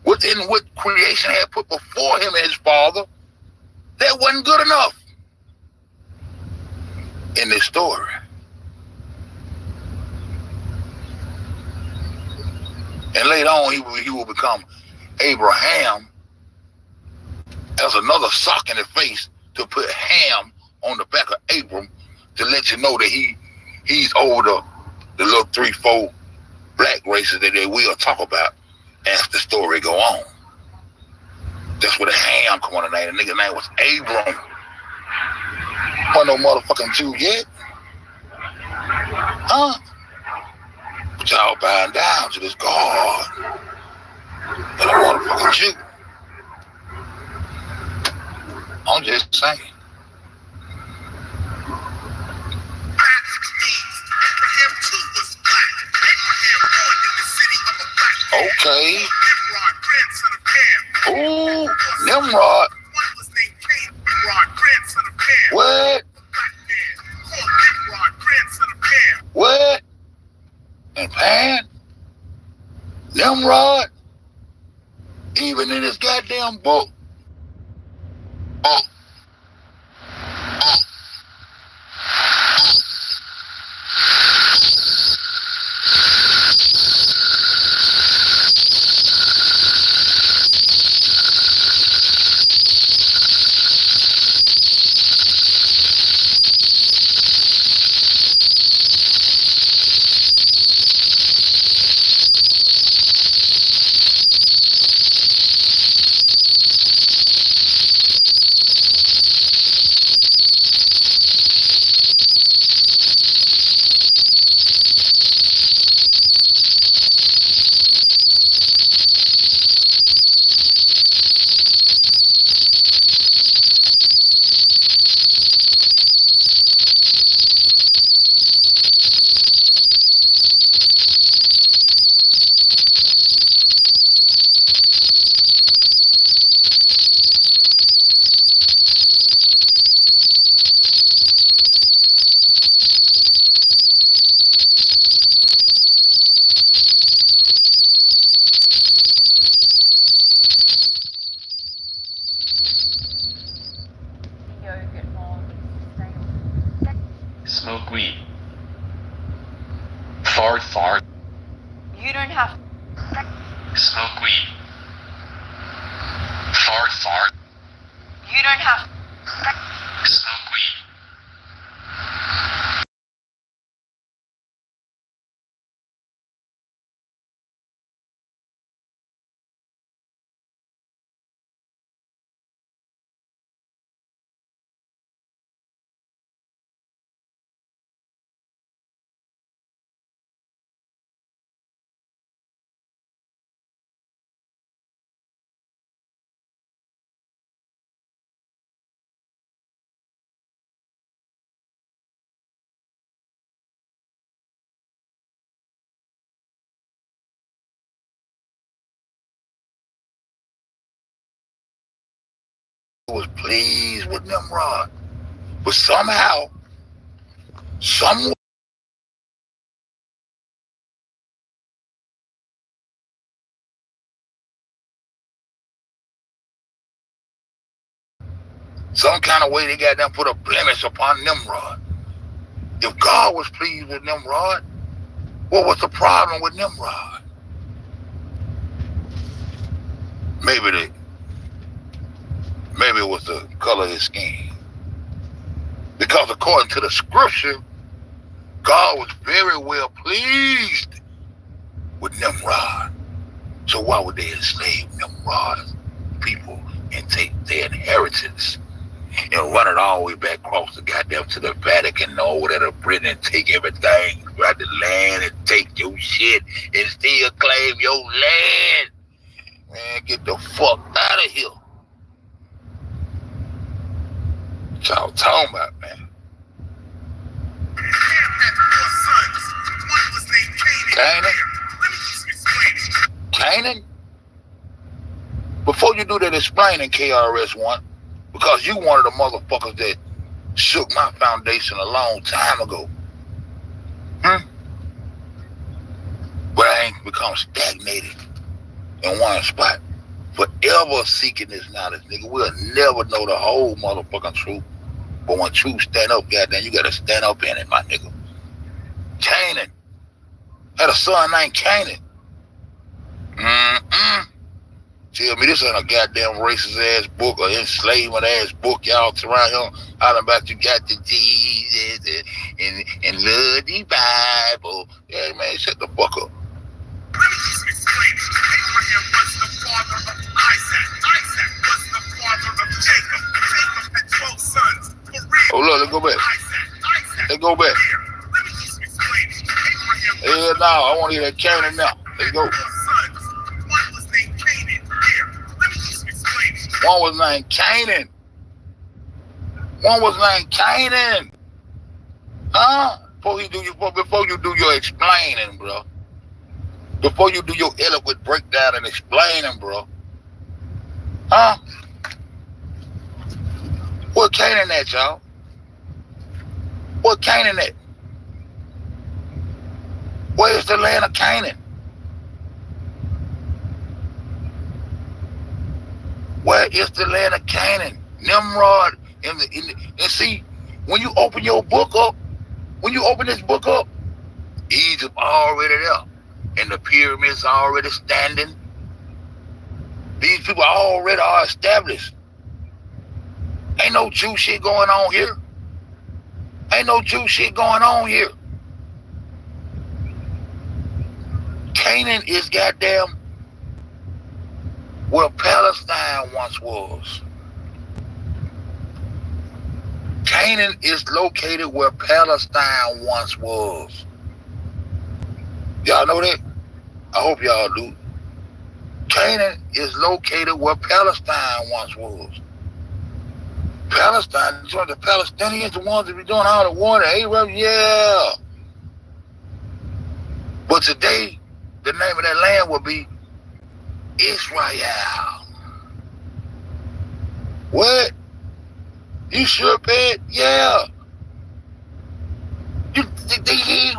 within what creation had put before him and his father, that wasn't good enough in this story. And later on, he will become Abraham as another sock in the face to put Ham on the back of Abram to let you know that he's over the little 3-4 black races that they will talk about as the story go on. That's where the Ham come on the name. The nigga name was Abram. Wasn't no motherfucking Jew yet. Huh? But y'all bowing down to this God. But a motherfucking Jew. I'm just saying. Okay. Ooh, Nimrod. What? What? And Pan? Nimrod? Even in this goddamn book. Smoke weed. Fart. You don't have. Smoke weed. Fart. You don't have. Smoke weed. was pleased with Nimrod. But somehow, some kind of way they got them put a blemish upon Nimrod. If God was pleased with Nimrod, what was the problem with Nimrod? Maybe it was the color of his skin. Because according to the scripture, God was very well pleased with Nimrod. So why would they enslave Nimrod's people and take their inheritance and run it all the way back across the goddamn to the Vatican and over there to Britain and take everything, grab the land and take your shit and still claim your land? Man, get the fuck out of here. What y'all talking about, man? Canaan? Before you do that explaining, KRS-One, because you one of the motherfuckers that shook my foundation a long time ago. But I ain't become stagnated in one spot. Forever seeking this knowledge, nigga. We'll never know the whole motherfucking truth. But when truth stand up, goddamn, you gotta stand up in it, my nigga. Canaan had a son named Canaan. Tell me this ain't a goddamn racist ass book or enslavement ass book y'all around here hollering about you got the Jesus and love the Bible. Yeah, man, shut the fuck up. Let me just explain it. Abraham was the father of Isaac. Isaac was the father of Jacob. Jacob had 12 sons. Oh, look, let's go back. Let's go back. Let me just explain it. Abraham Yeah, no, I want to hear that Canaan now. Let's go. One was named Canaan. Here, let me just explain it. One was named Canaan. One was named Canaan. Huh? Before you do your explaining, bro. Before you do your eloquent breakdown and explaining, bro. Huh? What Canaan at, y'all? What Canaan at? Where is the land of Canaan? Where is the land of Canaan? Nimrod and see, when you open your book up, when you open this book up, Egypt already there. And the pyramids are already standing. These people already are established. Ain't no Jew shit going on here. Ain't no Jew shit going on here. Canaan is goddamn where Palestine once was. Canaan is located where Palestine once was. Y'all know that? I hope y'all do. Canaan is located where Palestine once was. Palestine, the Palestinians, the ones that be doing all the war, the Arabs, yeah. But today, the name of that land will be Israel. What? You sure, Pat? Yeah. He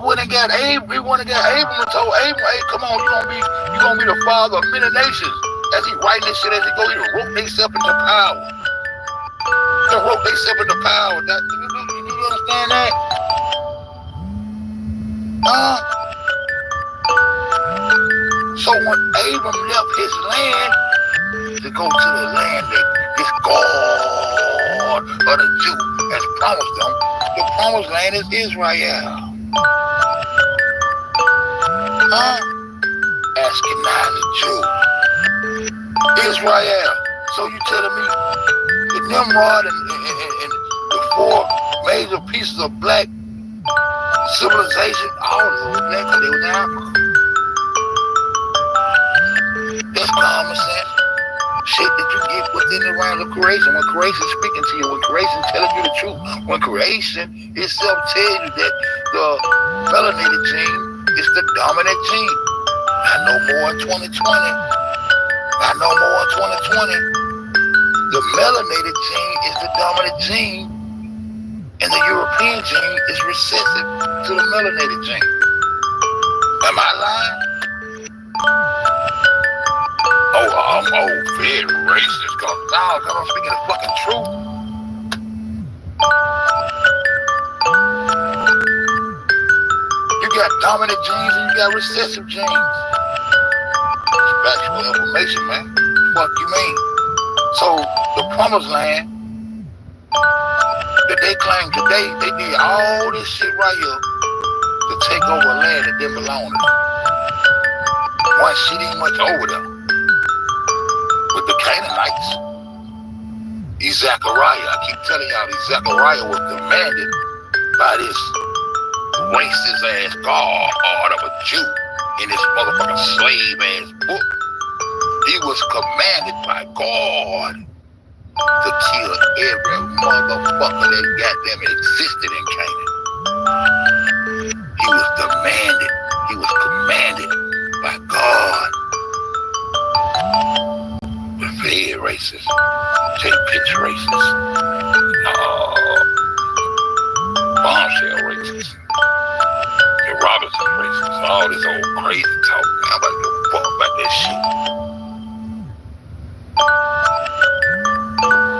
went and got Abram. He went and got Abram and told Abram, "Hey, come on, you gonna be the father of many nations." As he writing this shit as he go, he wrote themselves into power. He wrote themselves into power. You understand that? So when Abram left his land to go to the land that this God of the Jew has promised them, the promised land is Israel. Ashkenazi Jew. Israel. So you telling me the Nimrod and the four major pieces of black civilization, all of them were black because they was in Africa. That's common sense. Shit that you get within the realms of creation. When creation is speaking to you, when creation is telling you the truth, when creation itself tells you that the melanated gene is the dominant gene. I know more in 2020. I know more in 2020. The melanated gene is the dominant gene, and the European gene is recessive to the melanated gene. Am I lying? Very racist. Cause I'm speaking the fucking truth. You got dominant genes and you got recessive genes. It's factual information, man. Fuck you mean? So the promised land that they claim today, they did all this shit right here to take over land that didn't belong to them. One shit ain't much over there. With the Canaanites, Zechariah, I keep telling y'all, Zechariah was demanded by this racist ass God of a Jew in this motherfucking slave ass book. He was commanded by God to kill every motherfucker that goddamn existed in Canaan. He was demanded, he was commanded by God. But very racist. Take pitch racist. Bombshell racist. The Robinson racist. All this old crazy talk. Man, I'm about to give a fuck about that shit.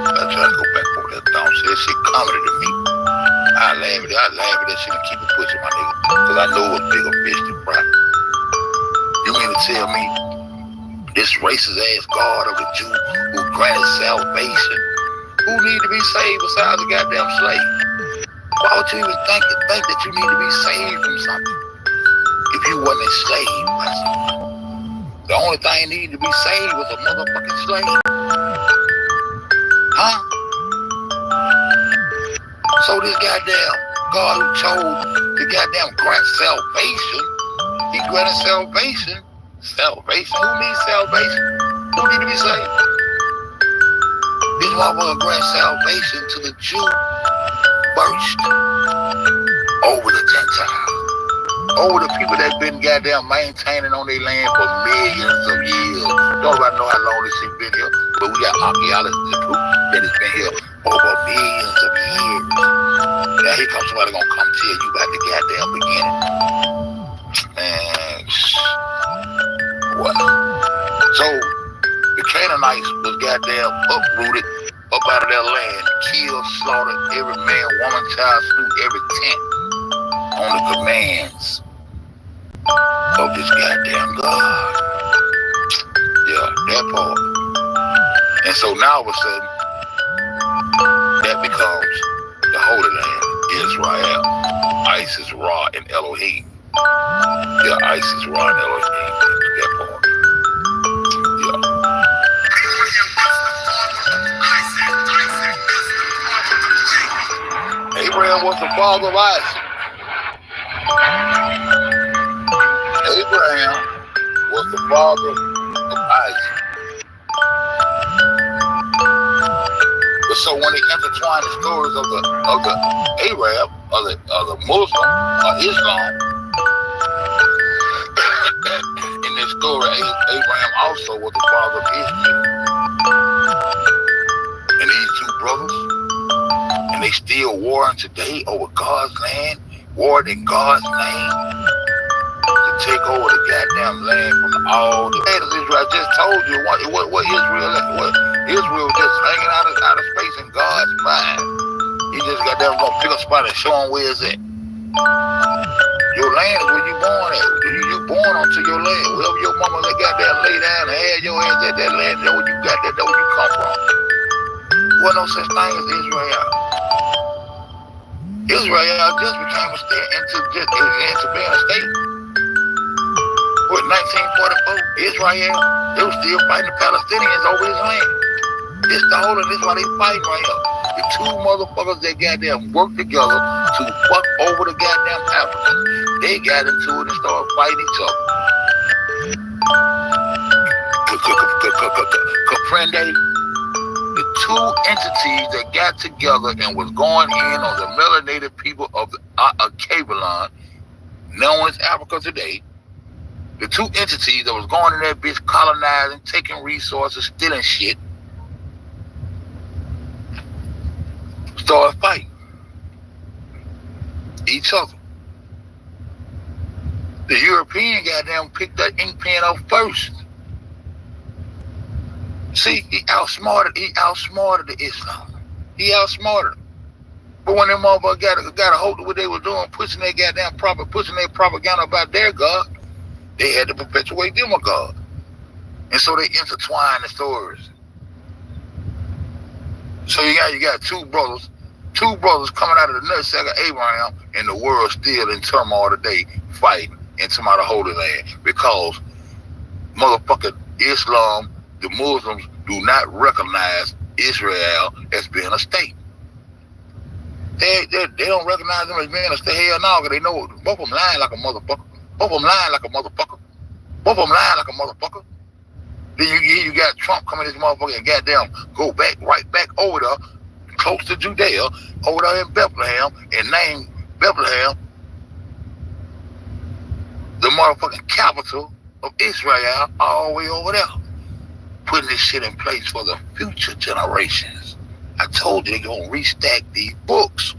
I try to go back over that dumb shit. That shit comedy to me. I laugh at that shit and keep it pushing, my nigga. Cause I know it's bigger fish to fry. You mean to tell me this racist ass God of a Jew who granted salvation, who need to be saved besides a goddamn slave? Why would you even think that you need to be saved from something if you wasn't enslaved by something? The only thing you needed to be saved was a motherfucking slave. Huh? So this goddamn God who chose to goddamn grant salvation, he granted salvation. Salvation? Who needs salvation? Who need to be saved? This motherfucker grant salvation to the Jew first, over the Gentiles, over the people that been goddamn maintaining on their land for millions of years. Don't nobody know how long this shit been here, but we got archaeologists to prove that it's been here over millions of years. Now here comes somebody gonna come tell you about the goddamn beginning. Man, what? So the Canaanites was goddamn uprooted up out of their land, killed, slaughtered every man, woman, child, slew every tent on the commands of this goddamn God. Yeah, that part. And so now all of a sudden, that becomes the Holy Land, Israel. Isis, Ra, and Elohim. Yeah, Isis, Ra, and Elohim. That part. Yeah. Abraham was the father of Isaac. Abraham was the father of Isaac. But so when they intertwine the stories of the Arab, or the Muslim, or Islam, in this story, Abraham also was the father of Israel. And these two brothers, and they still warring today over God's land, warring in God's name to take over the goddamn land from all the Israel. I just told you what Israel was just hanging out of space in God's mind. He just got them gonna pick a spot and show them where it's at. Your land is where you born at. You born onto your land. Wherever your mama got there, lay down and had your hands at that land, know where you got that, know where you come from. Wasn't no such thing as Israel. Israel just became a state into being a state. What, 1944, Israel, they were still fighting the Palestinians over this land. This the whole of this why they fighting right here. The two motherfuckers that goddamn worked together to fuck over the goddamn Africans. They got into it and started fighting each other. Comprende? The two entities that got together and was going in on the melanated people of Kabalon, known as Africa today. The two entities that was going in that bitch colonizing, taking resources, stealing shit. started fighting each other. The European goddamn picked that ink pen up first. See, he outsmarted the Islam. He outsmarted them. But when them motherfuckers got a hold of what they were doing, pushing their propaganda about their God, they had to perpetuate them a God. And so they intertwined the stories. So you got two brothers coming out of the nutsack of Abraham, and the world still in turmoil today, fighting in some other Holy Land because motherfucking Islam, the Muslims, do not recognize Israel as being a state. They don't recognize them as being a state. Hell no, because they know both of them lying like a motherfucker. Then you got Trump coming this motherfucker and goddamn go right back over there, close to Judea, over there in Bethlehem, and name Bethlehem the motherfucking capital of Israel, all the way over there. Putting this shit in place for the future generations. I told you they're gonna restack these books.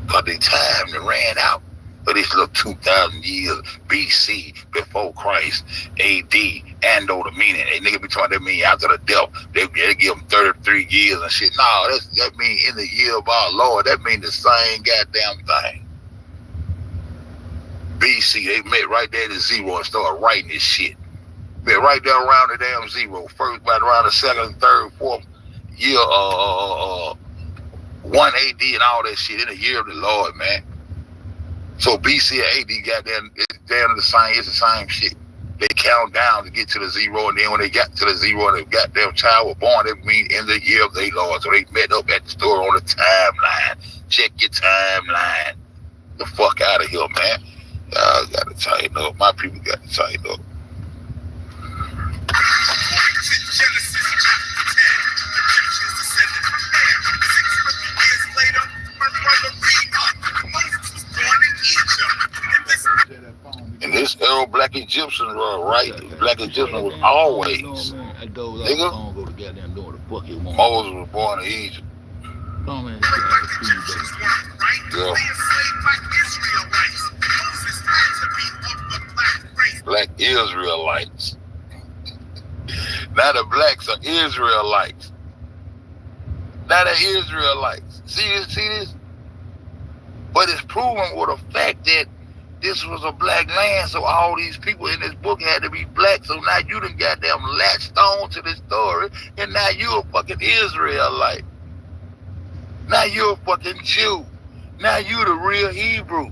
Because their time they ran out. But this little 2,000 years BC, before Christ, AD, and the meaning. They nigga be talking that mean after the death, they give them 33 years and shit. No, that mean in the year of our Lord. That mean the same goddamn thing. BC, they met right there at the zero and started writing this shit. Met right there around the damn zero. First, right around the second, third, fourth year, 1 AD and all that shit in the year of the Lord, man. So BC and AD got down, it's the same shit. They count down to get to the zero, and then when they got to the zero and the goddamn child was born, that mean in the year of their Lord. So they met up at the store on the timeline. Check your timeline. The fuck out of here, man. Y'all gotta tighten up. My people got to tighten up. Genesis chapter 10, the creatures descended from there. 600 years later, my brother read up. Moses was born in Egypt. And this arrow black Egyptians were right. Black Egyptian was always. Nigga, Moses was born in Egypt. Yeah. Black Israelites. Now the blacks are Israelites. Now the Israelites. See this? But it's proven with the fact that this was a black land, so all these people in this book had to be black. So now you done goddamn latched on to this story, and now you a fucking Israelite. Now you a fucking Jew. Now you the real Hebrew.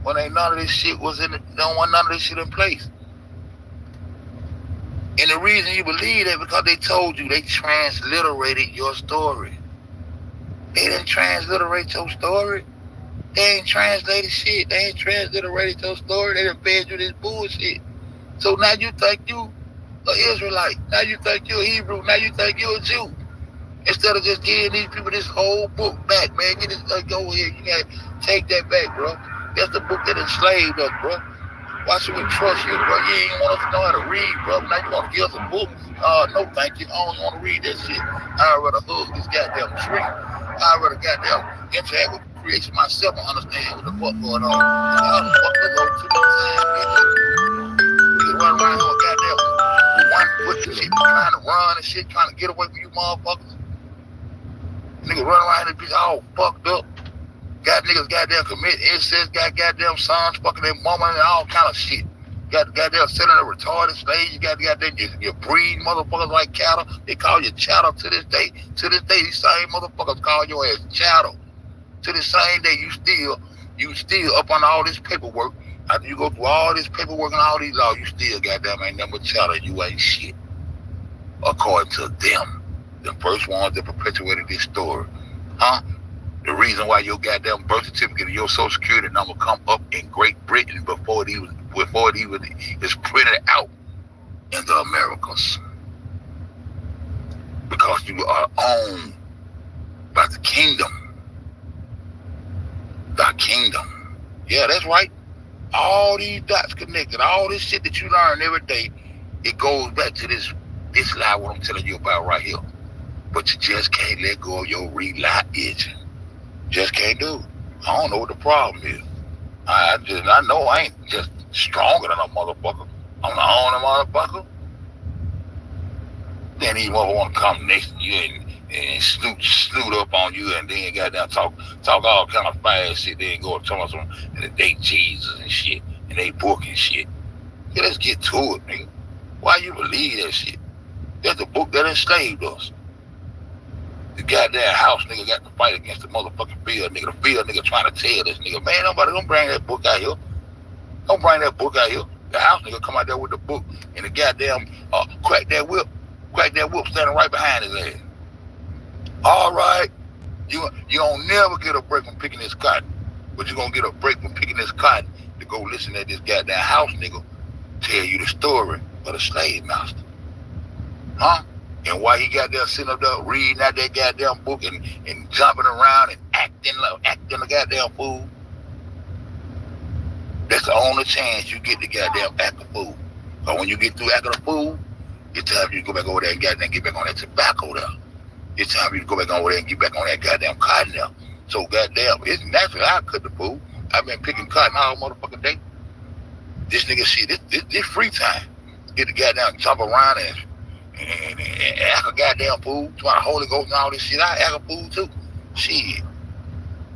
When ain't none of this shit was in it, don't want none of this shit in place. And the reason you believe that because they told you they transliterated your story. They didn't transliterate your story. They ain't translated shit. They ain't transliterated your story. They done fed you this bullshit. So now you think you an Israelite. Now you think you a Hebrew. Now you think you a Jew. Instead of just giving these people this whole book back, man. Get this, go here. You gotta take that back, bro. That's the book that enslaved us, bro. Why should we trust you, bro? You ain't want us to know how to read, bro. Now you want to give us a book? No, thank you. I don't want to read that shit. I'd rather hug this goddamn tree. I'd rather goddamn interact with creation myself and understand what the fuck going on. How the fuck they go to the time, nigga? Run around here with goddamn one foot and shit, trying to run and shit, trying to get away from you motherfuckers. Nigga run around this bitch all fucked up. Got niggas goddamn commit incest, got goddamn sons fucking their mama and all kind of shit. Got goddamn selling a retarded stage. You got goddamn you breed motherfuckers like cattle. They call you chattel to this day. To this day, these same motherfuckers call your ass chattel. To this same day, you still up on all this paperwork. After you go through all this paperwork and all these laws, you still goddamn ain't nothing but chattel. You ain't shit. According to them, the first ones that perpetuated this story, huh? The reason why your goddamn birth certificate and your social security number come up in Great Britain before it even is printed out in the Americas. Because you are owned by the kingdom. The kingdom. Yeah, that's right. All these dots connected, all this shit that you learn every day, it goes back to this lie what I'm telling you about right here. but you just can't let go of your religion. Just can't do it. I don't know what the problem is. I know I ain't just stronger than a motherfucker. I'm the only motherfucker. Then these motherfuckers want to come next to you and snoot up on you, and then goddamn talk all kind of fast shit. Then go and tell us some and they Jesus and shit, and they book and shit. Yeah, let's get to it, nigga. Why you believe that shit? That's the book that enslaved us. The goddamn house nigga got to fight against the motherfucking field nigga. The field nigga trying to tell this nigga, man, nobody don't bring that book out here. Don't bring that book out here. The house nigga come out there with the book and the goddamn crack that whip standing right behind his ass. All right, you don't never get a break from picking this cotton, but you gonna get a break from picking this cotton to go listen to this goddamn house nigga tell you the story of the slave master. Huh? And why he got there sitting up there reading out that goddamn book and jumping around and acting a goddamn fool. That's the only chance you get to goddamn act a fool. But when you get through acting a fool, it's time for you to go back over there and goddamn get back on that tobacco there. It's time for you to go back over there and get back on that goddamn cotton there. So goddamn, it's natural I cut the fool. I've been picking cotton all motherfucking day. This nigga shit, this free time. Get the goddamn jump around and act a goddamn fool. Trying to Holy Ghost and all this shit. I act a fool too. Shit.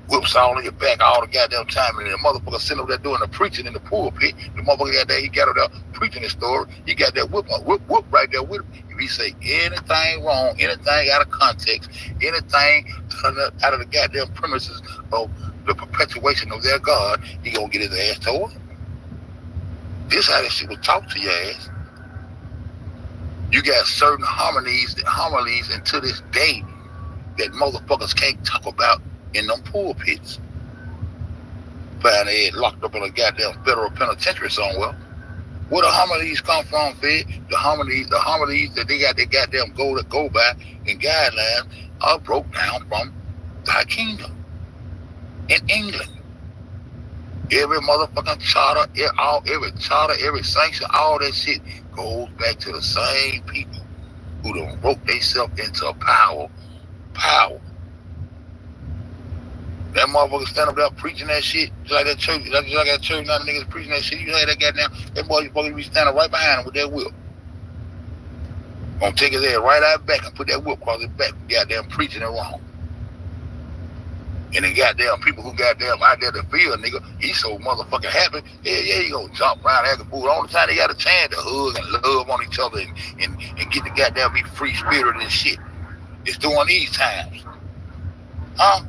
Whips all on your back all the goddamn time, and the motherfucker sitting up there doing the preaching in the pulpit. The motherfucker got there, he got up there preaching his story. He got that whip right there with him. If he say anything wrong, anything out of context, anything out of the goddamn premises of the perpetuation of their God, he gonna get his ass told. This how this shit was taught to your ass. You got certain homilies, and to this day that motherfuckers can't talk about in them pulpits. Find their head locked up in a goddamn federal penitentiary somewhere. Where the homilies come from, Fed? The homilies that they got their goddamn go by and guidelines are broke down from thy kingdom in England. Every motherfucking charter, every sanction, all that shit goes back to the same people who done broke themselves into power. That motherfucker stand up there preaching that shit, just like that church, now the niggas preaching that shit. You heard that goddamn, that motherfucker be standing right behind him with that whip. Gonna take his head right out back and put that whip across his back, goddamn preaching it wrong. And the goddamn people who goddamn out there to field, nigga, he so motherfucking happy. Yeah, he gonna jump around and act a fool. The only time they got a chance to hug and love on each other and get the goddamn be free spirited and shit. It's during these times. Huh?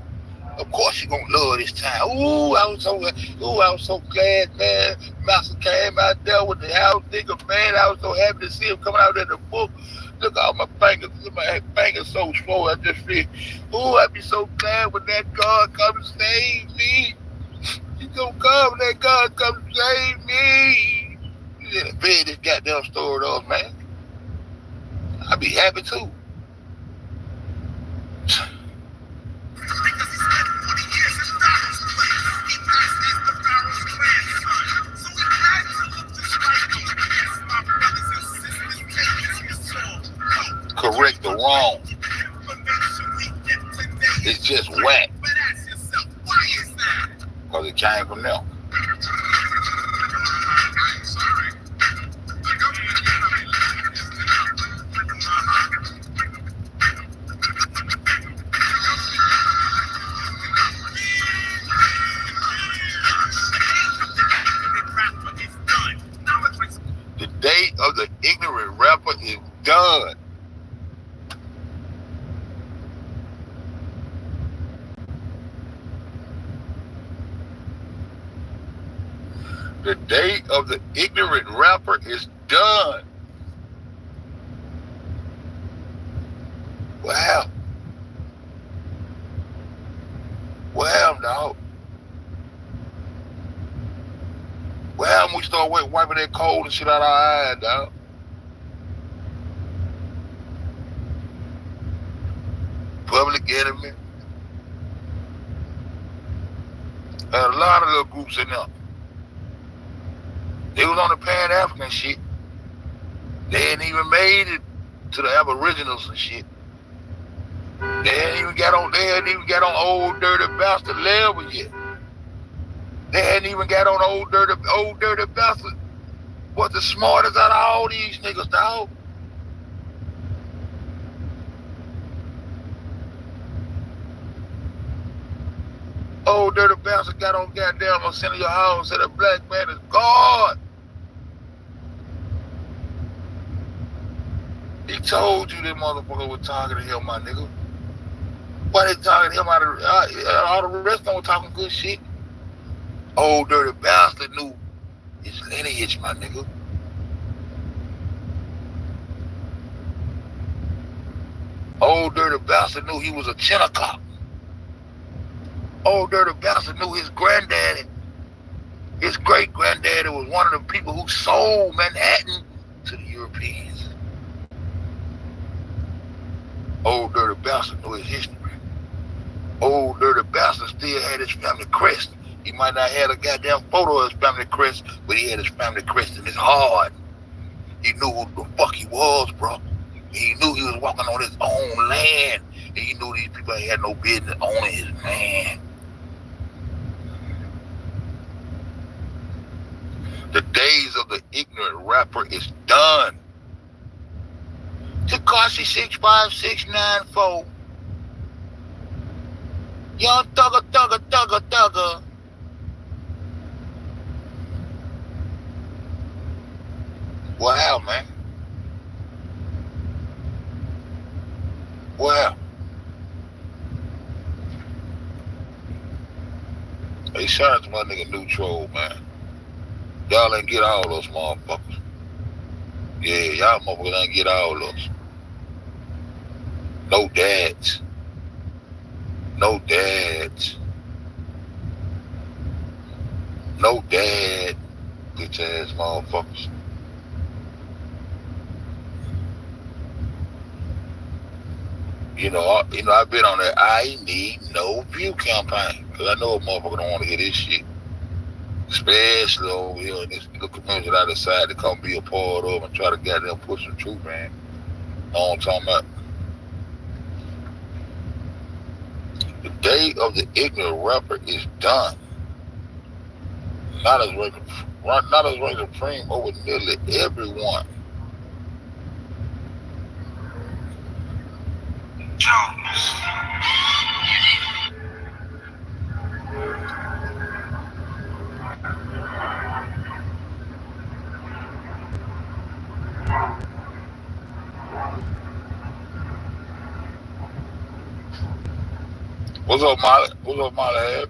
Of course you gonna love this time. I was so glad, man. Master came out there with the house nigga, man. I was so happy to see him coming out there in the book. Look at all my fingers so slow. I just feel, I'd be so glad when that God comes to save me. He's gonna come when that God comes to save me. You didn't fed this goddamn story to us, man. I'd be happy too. Correct the wrong. It's just whack. Because it came from them. The day of the ignorant rapper is done. The day of the ignorant rapper is done. Wow. Wow, dog. Wow, when we start wiping that cold and shit out of our eyes, dog. Public Enemy. And a lot of little groups in there. They was on the Pan-African shit. They hadn't even made it to the Aboriginals and shit. They hadn't even got on old dirty bastard level yet. They hadn't even got on old dirty bastard. Was the smartest out of all these niggas, dog. Old dirty bastard got on goddamn on center of your house and said a black man is God. He told you that motherfucker was talking to him, my nigga. Why they talking to him out of all the rest of them were talking good shit? Old dirty bastard knew his lineage, my nigga. Old dirty bastard knew he was a Chinnacock. Old dirty bastard knew his granddaddy, his great granddaddy was one of the people who sold Manhattan to the Europeans. Old dirty bastard knew his history. Old dirty bastard still had his family crest. He might not have a goddamn photo of his family crest, but he had his family crest in his heart. He knew who the fuck he was, bro. He knew he was walking on his own land. And he knew these people ain't had no business owning his land. The days of the ignorant rapper is done. Tekashi 65694. Young thugger. Wow, man. Wow. Hey, shout out to my nigga Neutral, man. Y'all ain't get all those motherfuckers. Yeah, y'all motherfuckers ain't get all those. No dads. No dads. No dad. Bitch ass motherfuckers. You know, I've been on that I need no view campaign. Because I know a motherfucker don't want to hear this shit. Especially over here in this little community that I decided to come be a part of and try to goddamn push some truth, man. You know what I'm talking about? The day of the ignorant rapper is done. Not as reigning supreme over nearly everyone. What's up, Molly? What's up, Molly?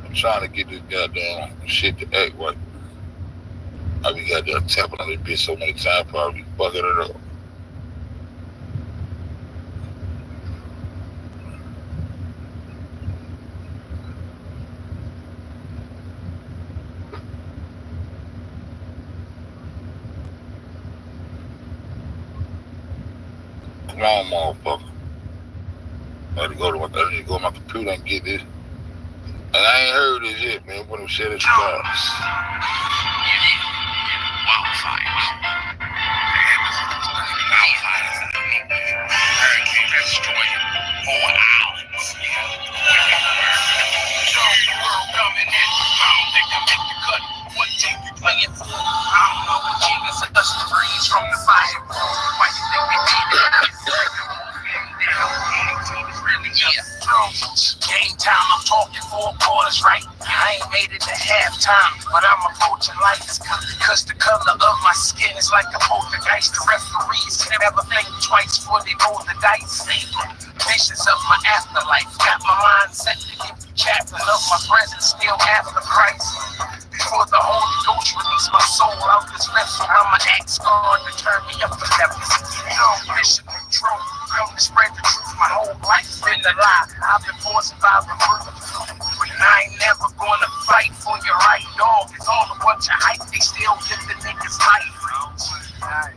I'm trying to get this goddamn shit to act right. I be goddamn tapping on this bitch so many times, probably fucking it up. Come on, motherfucker. I need to go to my computer and get this. And I ain't heard this yet, man. When I'm saying it starts. Game time, I'm talking 4 quarters, right? I ain't made it to halftime, but I'm approaching lights. Cause the color of my skin is like a poltergeist. The referees never think twice before they roll the dice. Visions of my afterlife, got my mind set to give the chapters of my present still have the price. Before the Holy Ghost release my soul out this vessel, I'm an ex-guard to turn me up the levels. Mission control, come to spread the truth. My whole life's been a lie. I've been forced by the proof. But I ain't never gonna fight for your right, dog. It's all a bunch of hype. They still live the niggas' life.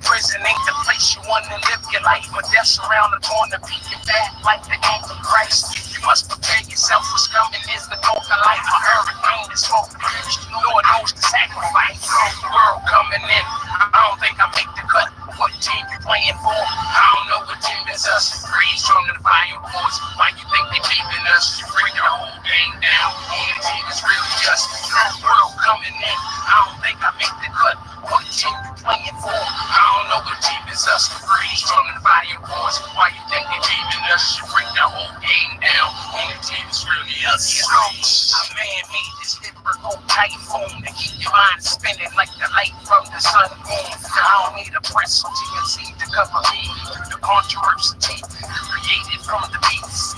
Prison ain't the place you wanna live your life, but death's around the corner, peeking back like the Antichrist. You must prepare yourself for coming is the golden light. A hurricane is smoke. Lord knows the sacrifice. The world coming in. I don't think I make the cut. What team you playing for? I don't know what team is us. the light from the sun, moon. I don't need a press on TNC to cover me. The controversy created from the beats.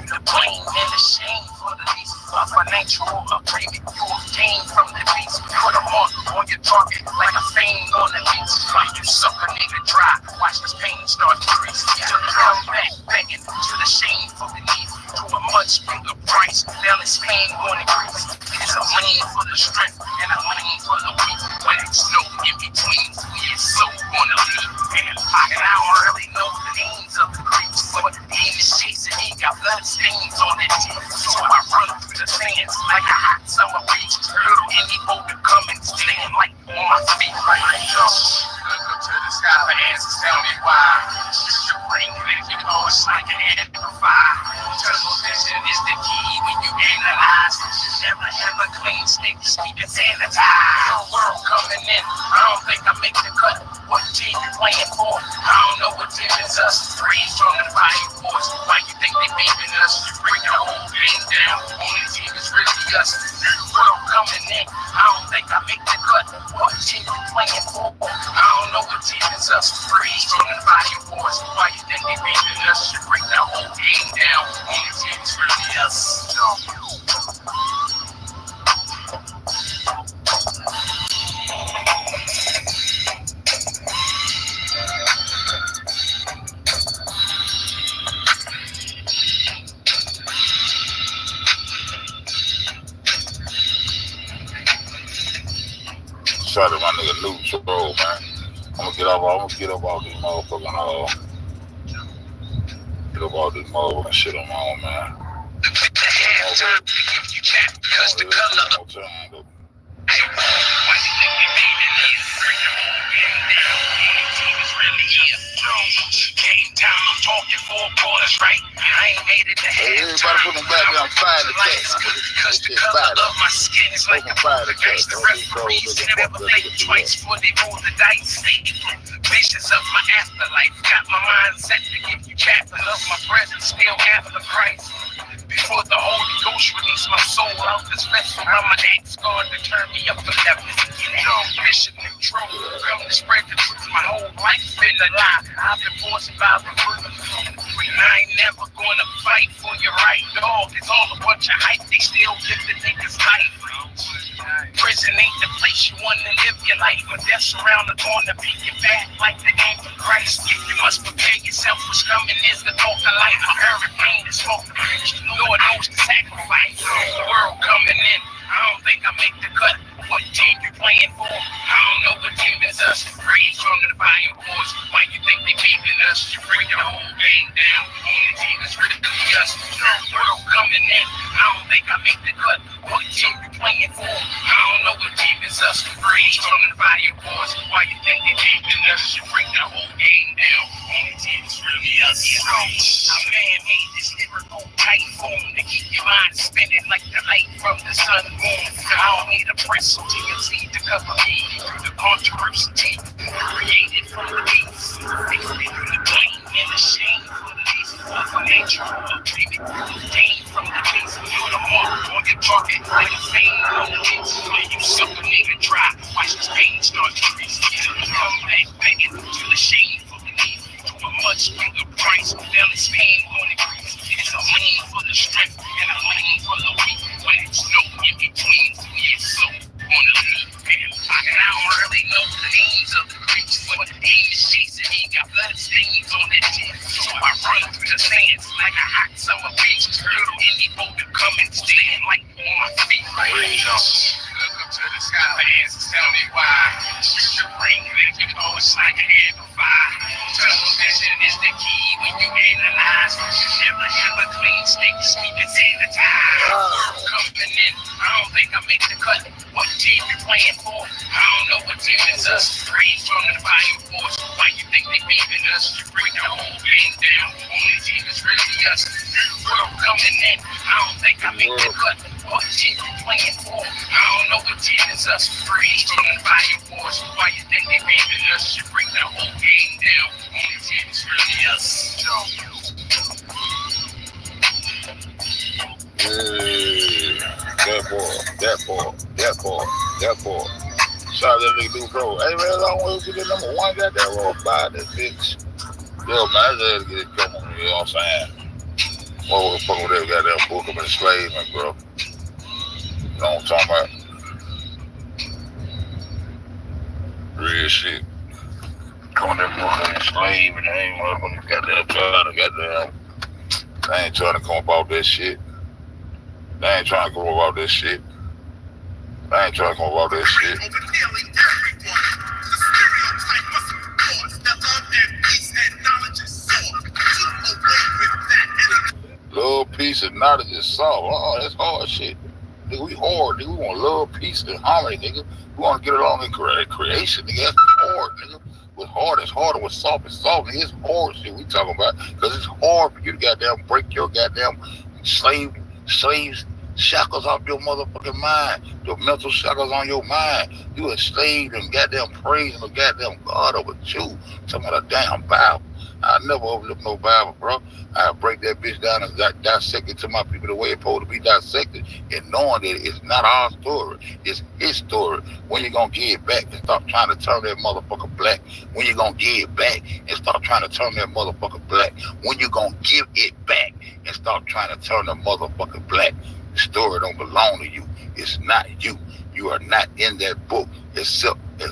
The blame and the shame for the least. A financial agreement you obtain from the beats. Put a mark on your target like a fame on the beats. Like you suck a nigga dry. Watch this pain start to increase. To come back, begging to the shame for the need. To a much bigger price. Now this pain won't increase. It's a lean for the strength and a lean for the weak. When it's no in between, it's so gonna leave. And I don't really know the names of the creeps, but he is chasing me, got blood stains on it. So I run through the sands like a hot summer breeze. Little indie boat to come and stand like on my feet right now. Look up to the sky for answers, tell me why. Your brain makes you go, it's like an amplifier. Tunnel vision is the key when you analyze. Never have a clean stick, just keep it sanitized. World coming in, I don't think I make the cut. What team you playing for? I don't know what team is us. Three strong and fighting force. Why you think they beating us? You bring the whole thing down. Only team is really us. World coming in, I don't think I make the cut. What team you playing for? I don't know what team is us. Three strong and fighting force. Why you think they beating us? You bring the whole thing down. Only team is really us. Shout out to my nigga Luke Roll, man. I'm gonna get up all these motherfucking get up all this motherfucking shit I'm on, man. Cause the color game time, I'm talking 4 quarters, right? I ain't made it to halftime. Everybody put them goddamn fire to Cause the color of my skin is like a against the referees. Never played twice before they roll the dice. Visions of my afterlife. Got my mind set to give you chapter of my presence. Still have the price. Before the Holy Ghost release my soul out this vessel, I'm an ex-God to turn me up for heaven. Mission control, come to spread the truth. My whole life been a lie. I've been forced by the truth. I ain't never gonna fight for your right, dog. It's all a bunch of hype. They still give the niggas life. Prison ain't the place you wanna live your life, but death's around the corner, beat you back like the Antichrist. You must prepare yourself, what's coming is the talk of life. A hurricane is smoke, Lord knows the sacrifice. The world coming in, I don't think I make the cut. What team you playing for? I don't know what team is us. Breeze from the volume boards. Why you think they beeping us? You bring the whole game down. Only team is really us. The world coming in, I don't think I make the cut. What team you playing for? I don't know what team is us. Breeze from the volume boards. Why you think they beeping us? You bring the whole game down. Only team is really us. A man made this lyrical typhoon to keep your mind spinning like the light from the sun moon. I don't need a press on TNC to cover me. The controversy created from the beats. They free from the blame and the shame for the least. A financial agreement obtained from the beats. Put a mark on your target like a fame on the beats. When you suck a nigga dry, watch this pain start to increase. Come back begging to the shame for the need. To a much bigger price. Now this pain won't increase. It's a lean for the strength and a lean for the weak. When it's no in between, it's so gonna leave. And I don't really know the names of the creeps, but the aim is chasing me, got blood stains on it. So I run through the sands like a hot summer breeze. Little indie boat to come and stand like on my feet right now. Look up to the sky for answers, tell me why. Your brain makes you go, it's like an amplifier. Tunnel vision is the key when you analyze. Never have a clean stick, sweep and sanitize. Coming in, I don't think I make the cut. What team you playing for? I don't know what team is us. Breeze from the volume force. Why you think they beeping us? You bring the whole game down. Only team is really us. World coming in, I don't think I make the cut. What team you playing for? I don't know what team is us. Breeze from the volume force. Why you think they beeping us? You bring the whole game down. Only team is really us. That boy. shot that nigga do, bro. Hey, man, long way to get number one, goddamn roll by this bitch. Yo, man, I just had to get it come on, you know what I'm saying? Motherfucker, whatever, goddamn book of enslavement, bro. You know what I'm talking about? Real shit. Going that book of enslavement, they ain't motherfucking goddamn trying to goddamn. They ain't trying to come about that shit. They ain't trying to come about that shit. They ain't trying to come about that shit. Love, peace, and knowledge is soft. That's hard shit. Nigga, we hard, nigga. We want love, peace, and harmony, nigga. We want to get along in creation, nigga. That's hard, nigga. What's hard is hard, and what's soft is soft, nigga. It's hard shit we talking about. Because it's hard for you to goddamn break your goddamn slaves shackles off your motherfucking mind. Your mental shackles on your mind. You enslaved and goddamn praising the goddamn God over you. Talking about a damn Bible. I never overlook no Bible, bro. I break that bitch down and dissect it to my people the way it's supposed to be dissected, and knowing that it's not our story, it's his story. When you gonna give it back and stop trying to turn that motherfucker black? When you gonna give it back and stop trying to turn that motherfucker black? When you gonna give it back and stop trying to turn the motherfucker black? The story don't belong to you. It's not you. You are not in that book except as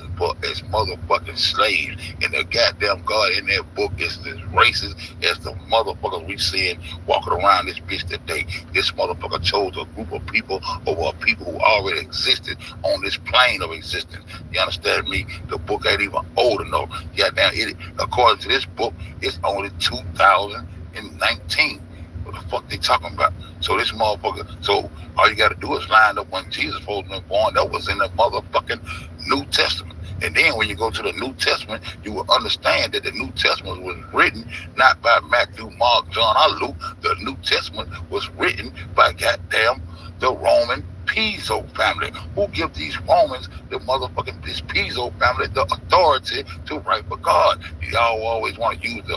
motherfucking slaves. And the goddamn God in that book is as racist as the motherfuckers we seeing walking around this bitch today. This motherfucker chose a group of people over people who already existed on this plane of existence. You understand me? The book ain't even old enough. Goddamn, according to this book, it's only 2019. What the fuck they talking about? So this motherfucker, so all you gotta do is line up when Jesus supposed to be born. That was in the motherfucking New Testament. And then when you go to the New Testament, you will understand that the New Testament was written not by Matthew, Mark, John, or Luke. The New Testament was written by goddamn the Roman Piso family. Who give these Romans, the motherfucking this Piso family, the authority to write for God? Y'all always want to use the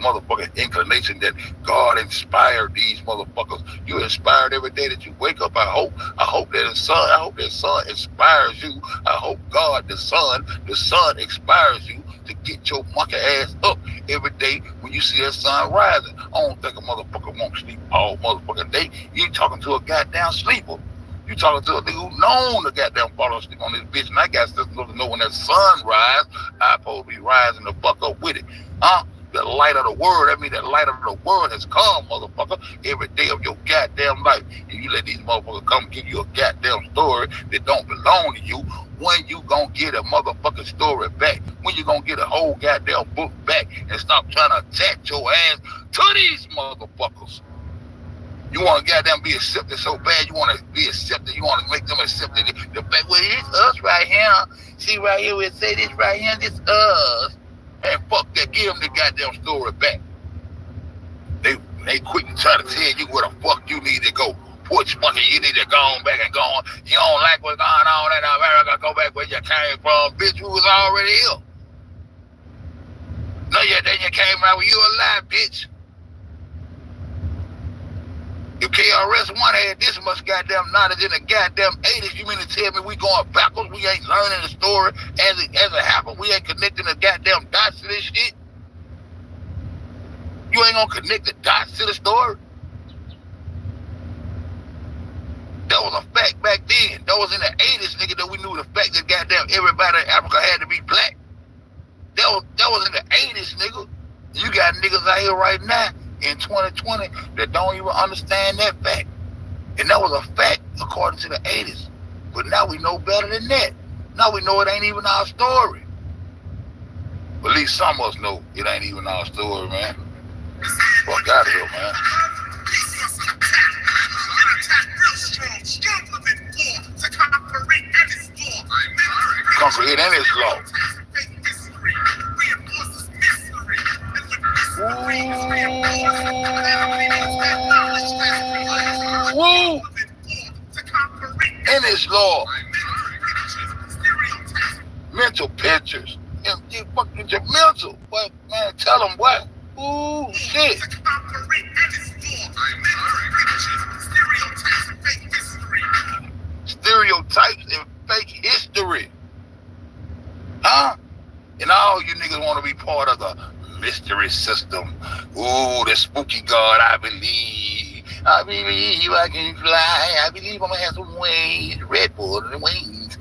motherfucking inclination that God inspired these motherfuckers. You inspired every day that you wake up. I hope that the sun inspires you. I hope God, the sun inspires you to get your monkey ass up every day when you see that sun rising. I don't think a motherfucker won't sleep all motherfucking day. You ain't talking to a goddamn sleeper. You talking to a nigga who known to goddamn fall asleep on this bitch, and I got systems to know when that sun rise, I supposed to be rising the fuck up with it. The light of the world, that means the light of the world has come, motherfucker, every day of your goddamn life. And you let these motherfuckers come give you a goddamn story that don't belong to you. When you gonna get a motherfucking story back? When you gonna get a whole goddamn book back and stop trying to attach your ass to these motherfuckers? You want to goddamn be accepted so bad. You want to be accepted. You want to make them accepted. The fact, well, it's us right here. See right here, we say this right here, this us. Man, fuck that. Give them the goddamn story back. They quick to try to tell you where the fuck you need to go. Which monkey you need to go on back and go on. You don't like what's going on in America, go back where you came from. Bitch, you was already here. No, then you came out when you alive, bitch. If KRS-One had this much goddamn knowledge in the goddamn 80s, you mean to tell me we going backwards? We ain't learning the story as it happened? We ain't connecting the goddamn dots to this shit? You ain't gonna connect the dots to the story? That was a fact back then. That was in the 80s, nigga, that we knew the fact that goddamn everybody in Africa had to be black. That was in the 80s, nigga. You got niggas out here right now in 2020 that don't even understand that fact. And that was a fact according to the 80s. But now we know better than that. Now we know it ain't even our story. But at least some of us know it ain't even our story, man. Fuck out of here, man. Conquer it and its law. Woo! In his law. Mental pictures. You fucking your mental. What, man, tell them what? Ooh, shit. Stereotypes and fake history. Huh? And all you niggas want to be part of the mystery system. Ooh, the spooky God, I believe. I believe I can fly. I believe I'm going to have some wings. Red Bull and wings.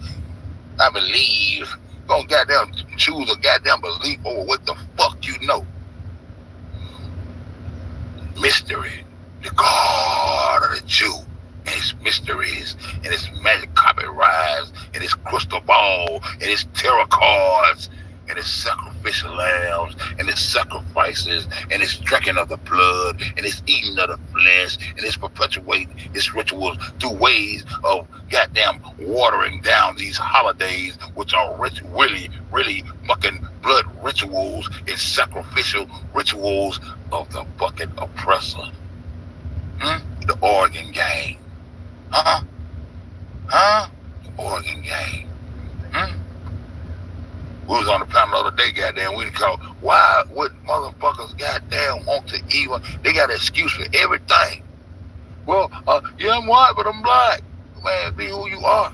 I believe. Don't goddamn choose a goddamn belief over what the fuck you know. Mystery. The God of the Jew. And his mysteries, and his magic carpet rides, and his crystal ball, and his tarot cards, and his sacrificial lambs, and his sacrifices, and his drinking of the blood, and his eating of the flesh, and his perpetuating his rituals through ways of goddamn watering down these holidays, which are really fucking blood rituals and sacrificial rituals of the fucking oppressor. The Oregon gang. Huh? The Oregon gang. We was on the panel the other day, goddamn. We called, why would motherfuckers goddamn want to even, they got an excuse for everything. Well, yeah, I'm white, but I'm black. Man, be who you are.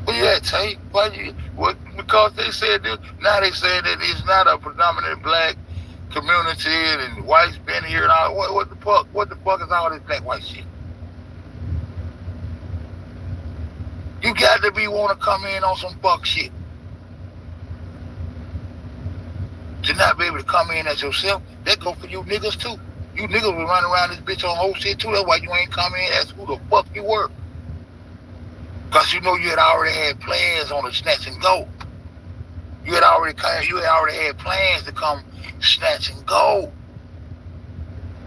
Where you at, Tay? Why you, what, because they said this, now they saying that it's not a predominant black community and whites been here and all. What the fuck? What the fuck is all this black white shit? You got to be want to come in on some fuck shit. To not be able to come in as yourself, that go for you niggas too. You niggas will run around this bitch on whole shit too. That's why you ain't come in as who the fuck you were. Cause you know you had already had plans on the snatch and go. You had already had plans to come snatch and go.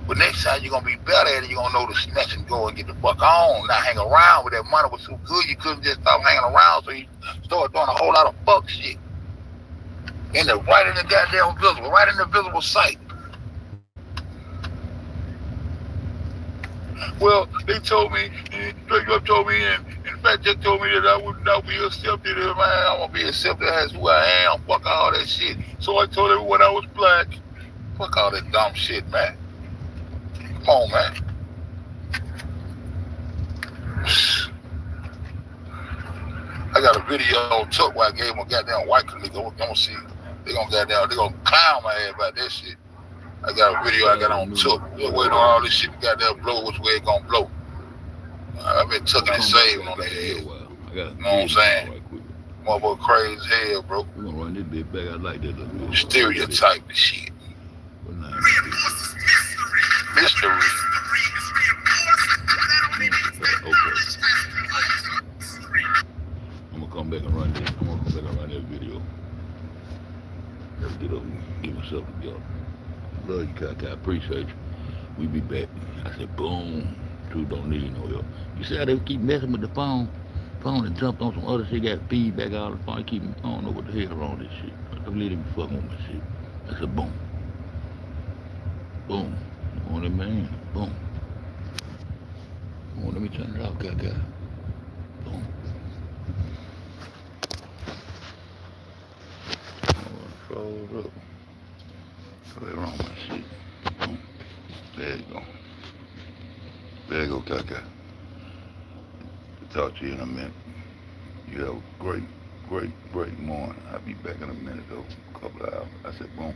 But next time you're gonna be better at it. You're gonna know to snatch and go and get the fuck on. Not hang around with that money was so good you couldn't just stop hanging around, so you started doing a whole lot of fuck shit. Right in the goddamn visible, right in the visible sight. Well, they told me, straight up told me, and in fact, they told me that I would not be accepted. Man, I want to be accepted as who I am. Fuck all that shit. So I told everyone I was black. Fuck all that dumb shit, man. Come on, man. I got a video on Tuck where I gave him a goddamn white colleague. I'm gonna see. They gonna clown my head about that shit. I got a video I got on Tuck. We're waiting on all this shit to goddamn blow which way it gonna blow. I've been tucking and saving on that head. You know what I'm saying? Motherfucker crazy as hell, bro. We're gonna run this bit back. I like that little bit. Stereotype and shit. Mystery. Okay. I'm gonna come back and run this. I'm gonna come back and run that video. Let's get up and get myself together. Love you, Kaka. I appreciate you. We be back. I said, boom. Truth don't need no help. You see how they keep messing with the phone? Phone and jumped on some other shit, got feedback out of the phone. I don't know what the hell wrong with this shit. Don't let him fuck on my shit. I said, boom. Boom. On that man. Boom. Let me turn it off, Kaka. Boom. Fold up. What's wrong with my shit? Boom. There you go. There you go, Kaka. Talk to you in a minute. You have a great morning. I'll be back in a minute, though. A couple of hours. I said, boom.